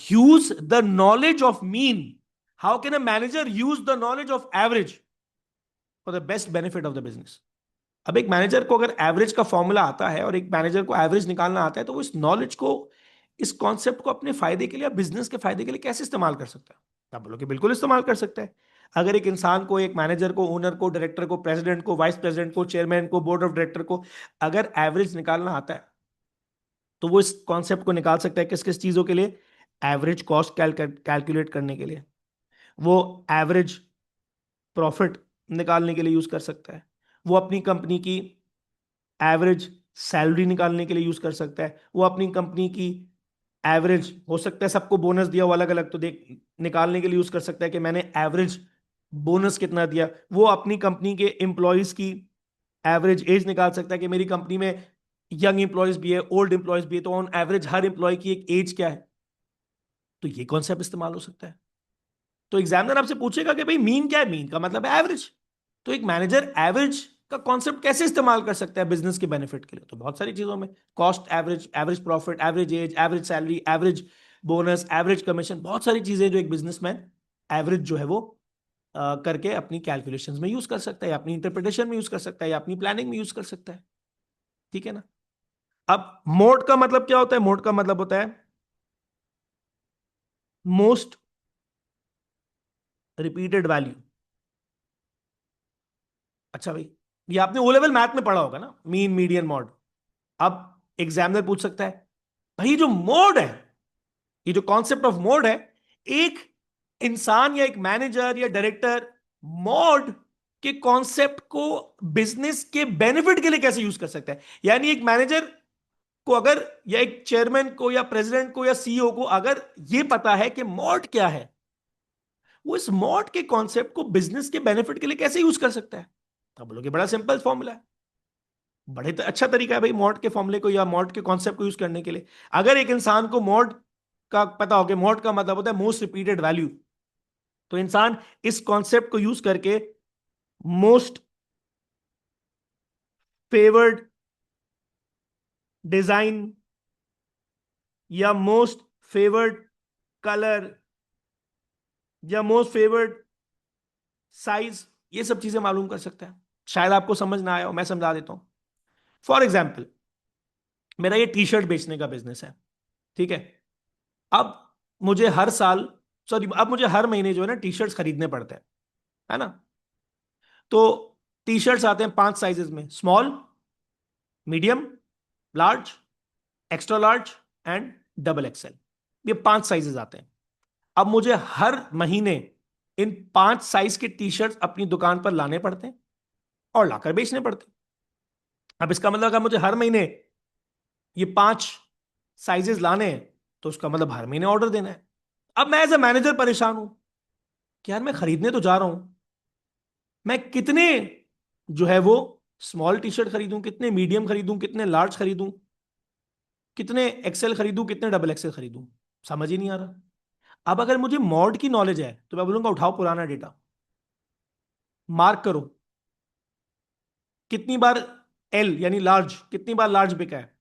use the knowledge of mean, how can a manager use the knowledge of average for the best benefit of the business. अब एक मैनेजर को अगर एवरेज का फॉर्मूला आता है और एक मैनेजर को एवरेज निकालना आता है, तो वो इस नॉलेज को, इस कॉन्सेप्ट को अपने फायदे के लिए, बिजनेस के फायदे के लिए कैसे इस्तेमाल कर सकता है। आप बोलोगे बिल्कुल इस्तेमाल कर सकता है। अगर एक इंसान को, एक मैनेजर को, ओनर को, डायरेक्टर को, प्रेसिडेंट को, वाइस प्रेसिडेंट को, चेयरमैन को, बोर्ड ऑफ डायरेक्टर को अगर एवरेज निकालना आता है, तो वो इस कॉन्सेप्ट को निकाल सकता है किस किस चीजों के लिए, एवरेज कॉस्ट कैलकुलेट करने के लिए, वो एवरेज प्रॉफिट निकालने के लिए यूज कर सकता है, वो अपनी कंपनी की एवरेज सैलरी निकालने के लिए यूज कर सकता है, वो अपनी कंपनी की एवरेज, हो सकता है सबको बोनस दिया हो अलग अलग, तो देख निकालने के लिए यूज कर सकता है कि मैंने एवरेज बोनस कितना दिया, वो अपनी कंपनी के एम्प्लॉयज की एवरेज एज निकाल सकता है कि मेरी कंपनी में यंग एम्प्लॉयज भी है, ओल्ड एम्प्लॉयज भी है, तो ऑन एवरेज हर एम्प्लॉय की एक एज क्या है, तो ये कॉन्सेप्ट इस्तेमाल हो सकता है। तो एग्जामिनर आपसे पूछेगा कि भाई मीन क्या है, मीन का मतलब है एवरेज। तो एक मैनेजर एवरेज का कॉन्सेप्ट कैसे इस्तेमाल कर सकता है बिजनेस के बेनिफिट के लिए, तो बहुत सारी चीजों में, cost average, average profit, average age, average salary, average bonus, average commission, बहुत सारी चीजें जो एक बिजनेसमैन एवरेज जो है वो करके अपनी कैलकुलेशंस में यूज कर सकता है, या अपनी इंटरप्रिटेशन में यूज कर सकता है, या अपनी प्लानिंग में यूज कर सकता है। ठीक है ना। अब मोड का मतलब क्या होता है, मोड का मतलब होता है मोस्ट रिपीटेड वैल्यू। अच्छा भाई, ये आपने ओ लेवल मैथ में पढ़ा होगा ना, मीन मीडियन मॉड। अब एग्जामिनर पूछ सकता है, भाई जो मोड है, ये जो कॉन्सेप्ट ऑफ मोड है, एक इंसान या एक मैनेजर या डायरेक्टर मोड के कॉन्सेप्ट को बिजनेस के बेनिफिट के लिए कैसे यूज कर सकता है। यानी एक मैनेजर को अगर, या एक चेयरमैन को या प्रेसिडेंट को या सीईओ को अगर ये पता है कि मोड क्या है, वो इस मॉड के कॉन्सेप्ट को बिजनेस के बेनिफिट के लिए कैसे यूज कर सकता है। अब बोलोगे बड़ा सिंपल फॉर्मूला है, बड़े अच्छा तरीका है भाई मॉड के फॉर्मूले को या मॉड के कॉन्सेप्ट को यूज करने के लिए। अगर एक इंसान को मॉड का पता हो कि मॉड का मतलब होता है मोस्ट रिपीटेड वैल्यू, तो इंसान इस कॉन्सेप्ट को यूज करके मोस्ट फेवर्ड डिजाइन या मोस्ट फेवर्ड कलर या मोस्ट फेवर्ड साइज, ये सब चीजें मालूम कर सकता है। शायद आपको समझ ना आया हो, मैं समझा देता हूं। फॉर एग्जाम्पल, मेरा ये टी शर्ट बेचने का बिजनेस है, ठीक है। अब मुझे हर साल, सॉरी, अब मुझे हर महीने जो है ना टी शर्ट्स खरीदने पड़ते हैं, है ना। तो टी शर्ट्स आते हैं 5 साइजेस में, small, medium, large, extra large and double XL. ये 5 साइजेस आते हैं। अब मुझे हर महीने इन 5 साइज के टी शर्ट्स अपनी दुकान पर लाने पड़ते हैं और लाकर बेचने पड़ते हैं। अब इसका मतलब अगर मुझे हर महीने ये 5 साइजेस लाने हैं, तो उसका मतलब हर महीने ऑर्डर देना है। अब मैं एज ए मैनेजर परेशान हूं कि यार मैं खरीदने तो जा रहा हूं, मैं कितने जो है वो स्मॉल टी शर्ट खरीदूं, कितने मीडियम खरीदूं, कितने लार्ज खरीदूं, कितने एक्सेल खरीदूं, कितने डबल एक्सेल खरीदूं, समझ ही नहीं आ रहा। अब अगर मुझे मॉड की नॉलेज है तो मैं बोलूंगा उठाओ पुराना डेटा, मार्क करो कितनी बार एल यानी लार्ज, कितनी बार लार्ज बिका है,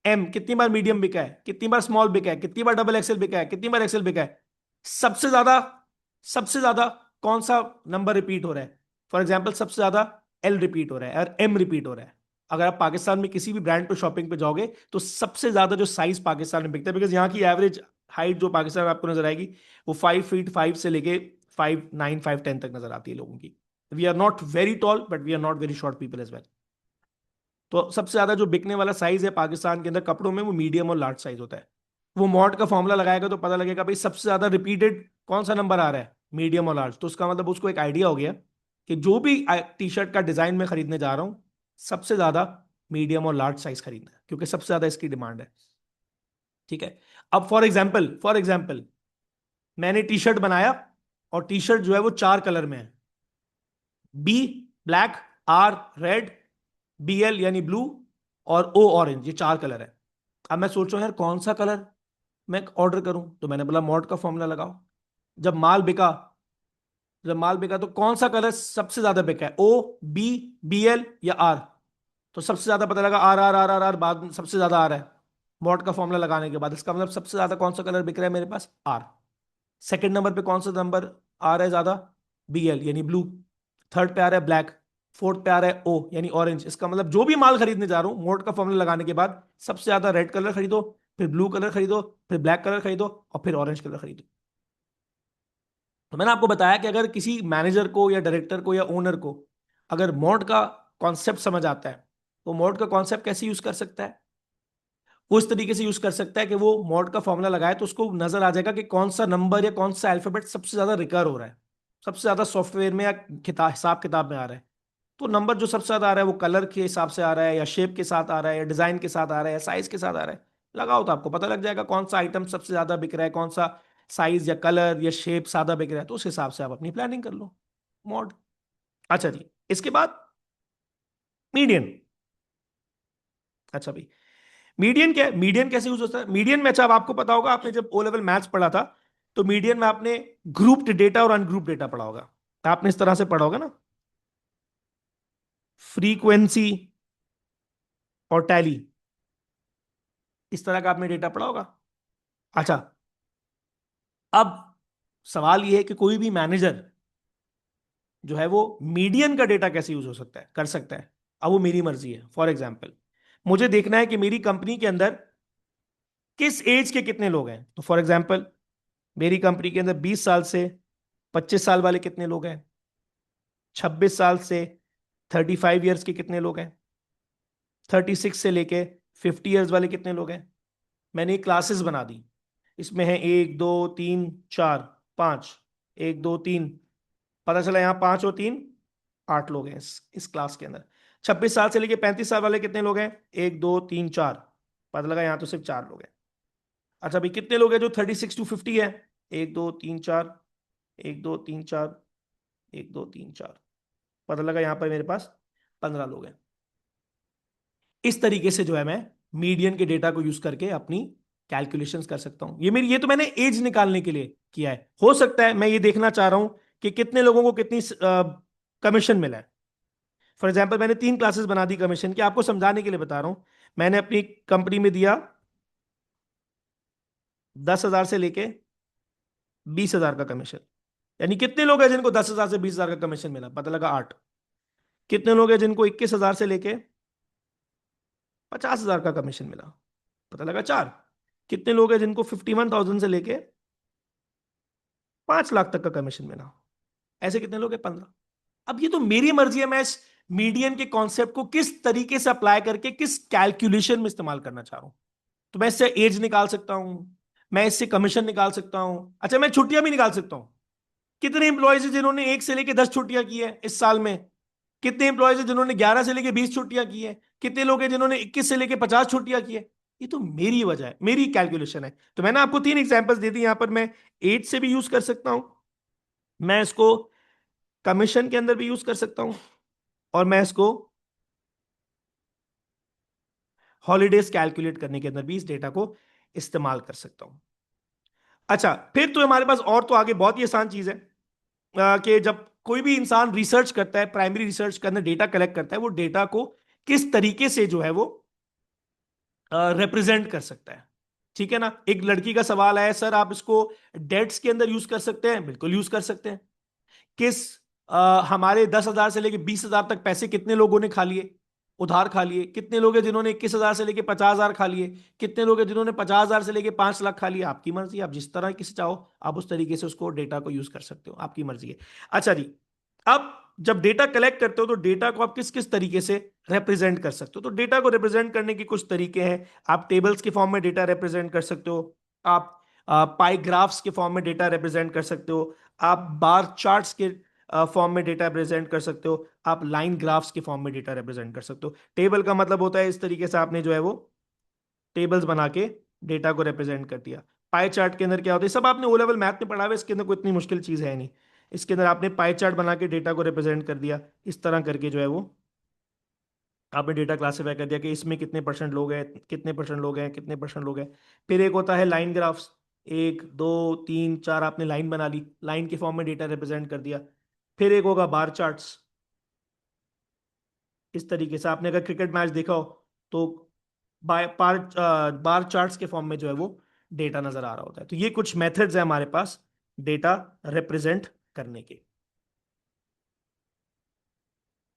एम कितनी बार मीडियम बिका है, कितनी बार स्मॉल बिका है, कितनी बार डबल एक्सेल बिका है, कितनी बार एक्सेल बिका है, सबसे ज्यादा, सबसे ज्यादा कौन सा नंबर रिपीट हो रहा है। फॉर एग्जाम्पल सबसे ज्यादा एल रिपीट हो रहा है और एम रिपीट हो रहा है। अगर आप पाकिस्तान में किसी भी ब्रांड पे शॉपिंग पे जाओगे तो सबसे ज्यादा जो साइज पाकिस्तान में बिकता है, बिकॉज यहाँ की एवरेज हाइट जो पाकिस्तान में आपको नजर आएगी वो 5 फीट 5 से लेके 5'9" 5'10" तक नजर आती है लोगों की। We are not very tall but we are not very short people as well. तो सबसे ज्यादा जो बिकने वाला साइज है पाकिस्तान के अंदर कपड़ों में वो मीडियम और लार्ज साइज होता है। वो मॉड का फॉर्मूला लगाएगा तो पता लगेगा भाई सबसे ज्यादा रिपीटेड कौन सा नंबर आ रहा है, मीडियम और लार्ज। तो उसका मतलब उसको एक आइडिया हो गया कि जो भी टी शर्ट का डिजाइन में खरीदने जा रहा हूं, सबसे ज्यादा मीडियम और लार्ज साइज खरीदना है क्योंकि सबसे ज्यादा इसकी डिमांड है। ठीक है। अब फॉर एग्जाम्पल मैंने टी शर्ट बनाया और टी शर्ट जो है वो 4 कलर में है, B black, R red, B L यानी ब्लू, और ओ ऑरेंज, ये 4 कलर है। अब मैं सोच रहा हूं यार कौन सा कलर मैं ऑर्डर करूं, तो मैंने बोला मॉड का फॉर्मूला लगाओ। जब माल बिका, जब माल बिका तो कौन सा कलर सबसे ज्यादा बिका है, ओ, बी, बी एल या आर। तो सबसे ज्यादा पता लगा R R R R R, बाद में सबसे ज्यादा आ रहा है मॉड का फॉर्मूला लगाने के बाद। इसका मतलब सबसे ज्यादा कौन सा कलर बिक रहा है मेरे पास, आर। सेकंड नंबर पे कौन सा नंबर आ रहा है ज्यादा, बी एल यानी ब्लू। थर्ड पे आ रहा है ब्लैक। फोर्थ पे आ रहा है ओ यानी ऑरेंज। इसका मतलब जो भी माल खरीदने जा रहा हूं मोड का फॉर्मूला लगाने के बाद सबसे ज्यादा रेड कलर खरीदो, फिर ब्लू कलर खरीदो, फिर ब्लैक कलर खरीदो और फिर ऑरेंज कलर खरीदो। तो मैंने आपको बताया कि अगर किसी मैनेजर को या डायरेक्टर को या ओनर को अगर मोड का कॉन्सेप्ट समझ आता है, तो मोड का कॉन्सेप्ट कैसे यूज कर सकता है, वो इस तरीके से यूज कर सकता है कि वो मॉड का फॉर्मूला लगाए तो उसको नजर आ जाएगा कि कौन सा नंबर या कौन सा अल्फाबेट सबसे ज्यादा रिकर हो रहा है, सबसे ज्यादा सॉफ्टवेयर में या हिसाब किताब में आ रहा है। तो नंबर जो सबसे ज्यादा आ रहा है वो कलर के हिसाब से आ रहा है या शेप के साथ आ रहा है या डिजाइन के साथ आ रहा है या साइज के साथ आ रहा है। लगाओ तो आपको पता लग जाएगा कौन सा आइटम सबसे ज्यादा बिक रहा है, कौन सा साइज या कलर या शेप ज्यादा बिक रहा है, तो उस हिसाब से आप अपनी प्लानिंग कर लो मॉड। अच्छा जी, इसके बाद मीडियन। अच्छा भाई, मीडियन क्या है? मीडियन कैसे यूज होता है? मीडियन में, अच्छा अब आपको पता होगा, आपने जब ओ लेवल मैथ्स पढ़ा था तो मीडियन में आपने ग्रुप्ड डेटा और अनग्रुप्ड डेटा पढ़ा होगा। तो आपने इस तरह से पढ़ा होगा ना, फ्रीक्वेंसी और टैली, इस तरह का आपने डेटा पढ़ा होगा। अच्छा, अब सवाल यह है कि कोई भी मैनेजर जो है वो मीडियन का डेटा कैसे यूज हो सकता है, कर सकता है। अब वो मेरी मर्जी है। फॉर एग्जाम्पल, मुझे देखना है कि मेरी कंपनी के अंदर किस एज के कितने लोग हैं। तो फॉर एग्जाम्पल, मेरी कंपनी के अंदर 20 साल से 25 साल वाले कितने लोग हैं, 26 साल से 35 ईयर्स के कितने लोग हैं, 36 से लेके 50 ईयर्स वाले कितने लोग हैं। मैंने क्लासेस बना दी, इसमें है 1 2 3 4 5, 1 2 3, पता चला यहाँ 5 और 3 8 लोग हैं इस क्लास के अंदर। 26 साल से लेके 35 साल वाले कितने लोग हैं, 1 2 3 4, पता लगा यहाँ तो सिर्फ 4 लोग हैं। अच्छा भाई, कितने लोग हैं जो 36 to 50 है, 1 2 3 4, 1 2 3 4, 1 2 3 4, पता लगा यहाँ पर मेरे पास 15 लोग हैं। इस तरीके से जो है मैं मीडियन के डेटा को यूज करके अपनी कैलकुलेशंस कर सकता हूं। ये तो मैंने एज निकालने के लिए किया है। हो सकता है मैं ये देखना चाह रहा हूं कि कितने लोगों को कितनी कमीशन मिला है। फॉर एग्जाम्पल, मैंने 3 क्लासेस बना दी कमीशन की, आपको समझाने के लिए बता रहा हूं। मैंने अपनी कंपनी में दिया 10,000 से लेके 20,000 का कमीशन। यानी कितने लोग हैं जिनको 10,000 से 20,000 का कमीशन मिला, पता लगा 8। कितने लोग हैं जिनको 21,000 से लेके 50,000 का कमीशन मिला, पता लगा 4। कितने लोग हैं जिनको 51,000 से लेके 5 लाख तक का कमीशन मिला, ऐसे कितने लोग हैं, 15। अब ये तो मेरी मर्जी है, मैं इस मीडियन के कॉन्सेप्ट को किस तरीके से अप्लाई करके किस कैलकुलेशन में इस्तेमाल करना चाह रहा हूं। तो मैं इससे एज निकाल सकता हूं, मैं इससे कमीशन निकाल सकता हूं। अच्छा, मैं छुट्टियां भी निकाल सकता हूं। कितने इंप्लॉयज हैं जिन्होंने 1 से लेके 10 छुट्टियां की है इस साल में, कितने इंप्लॉयज हैं जिन्होंने 11 से लेके 20 छुट्टियां की है, कितने लोग हैं जिन्होंने 21 से लेके 50 छुट्टियां की है। ये तो मेरी वजह है, मेरी कैलकुलेशन है। तो मैंने आपको 3 एग्जांपल्स दे दी। यहां पर मैं एज से भी यूज कर सकता हूं, मैं इसको कमीशन के अंदर भी यूज कर सकता हूं, और मैं इसको हॉलीडेज कैलकुलेट करने के अंदर भी इस डेटा को इस्तेमाल कर सकता हूं। अच्छा, फिर तो हमारे पास और तो आगे बहुत ही आसान चीज है, कि जब कोई भी इंसान रिसर्च करता है, प्राइमरी रिसर्च के अंदर डेटा कलेक्ट करता है, वो डेटा को किस तरीके से जो है वो रिप्रेजेंट कर सकता है। ठीक है ना। एक लड़की का सवाल आया, सर आप इसको डेट्स के अंदर यूज कर सकते हैं। बिल्कुल यूज कर सकते हैं। किस हमारे 10,000 से लेके 20,000 तक पैसे कितने लोगों ने खा लिए, उधार खा लिए। कितने लोग हैं जिन्होंने 21,000 से लेके 50,000 खा लिए। कितने लोग हैं जिन्होंने 50,000 से लेके 5 लाख खा लिए। आपकी मर्जी, आप जिस तरह की से चाहो आप उस तरीके से उसको डेटा को यूज कर सकते हो, आपकी मर्जी है। अच्छा जी, अब जब डेटा कलेक्ट करते हो तो डेटा को आप किस किस तरीके से रिप्रेजेंट कर सकते हो। तो डेटा को रिप्रेजेंट करने के कुछ तरीके हैं। आप टेबल्स के फॉर्म में डेटा रिप्रेजेंट कर सकते हो, आप पाई ग्राफ्स के फॉर्म में डेटा रिप्रेजेंट कर सकते हो, आप बार चार्ट्स के फॉर्म में डेटा रिप्रेजेंट कर सकते हो, आप लाइन ग्राफ्स के फॉर्म में डेटा रिप्रेजेंट कर सकते हो। टेबल का मतलब होता है इस तरीके से आपने जो है वो टेबल्स बना के डेटा को रिप्रेजेंट कर दिया। पाई चार्ट के अंदर क्या होता है, सब आपने ओ लेवल मैथ में पढ़ा हुआ है, इसके अंदर कोई इतनी मुश्किल चीज है नहीं। इसके अंदर आपने पाई चार्ट बना के डेटा को रिप्रेजेंट कर दिया, इस तरह करके जो है वो आपने डेटा क्लासीफाई कर दिया कि इसमें कितने परसेंट लोग हैं, कितने परसेंट लोग हैं, कितने परसेंट लोग हैं। फिर एक होता है लाइन ग्राफ्स, 1 2 3 4 आपने लाइन बना ली, लाइन के फॉर्म में डेटा रिप्रेजेंट कर दिया। फिर एक होगा बार चार्ट्स, इस तरीके से आपने अगर क्रिकेट मैच देखा हो तो बार चार्ट्स के फॉर्म में जो है वो डेटा नजर आ रहा होता है। तो ये कुछ मेथड्स है हमारे पास डेटा रिप्रेजेंट करने के।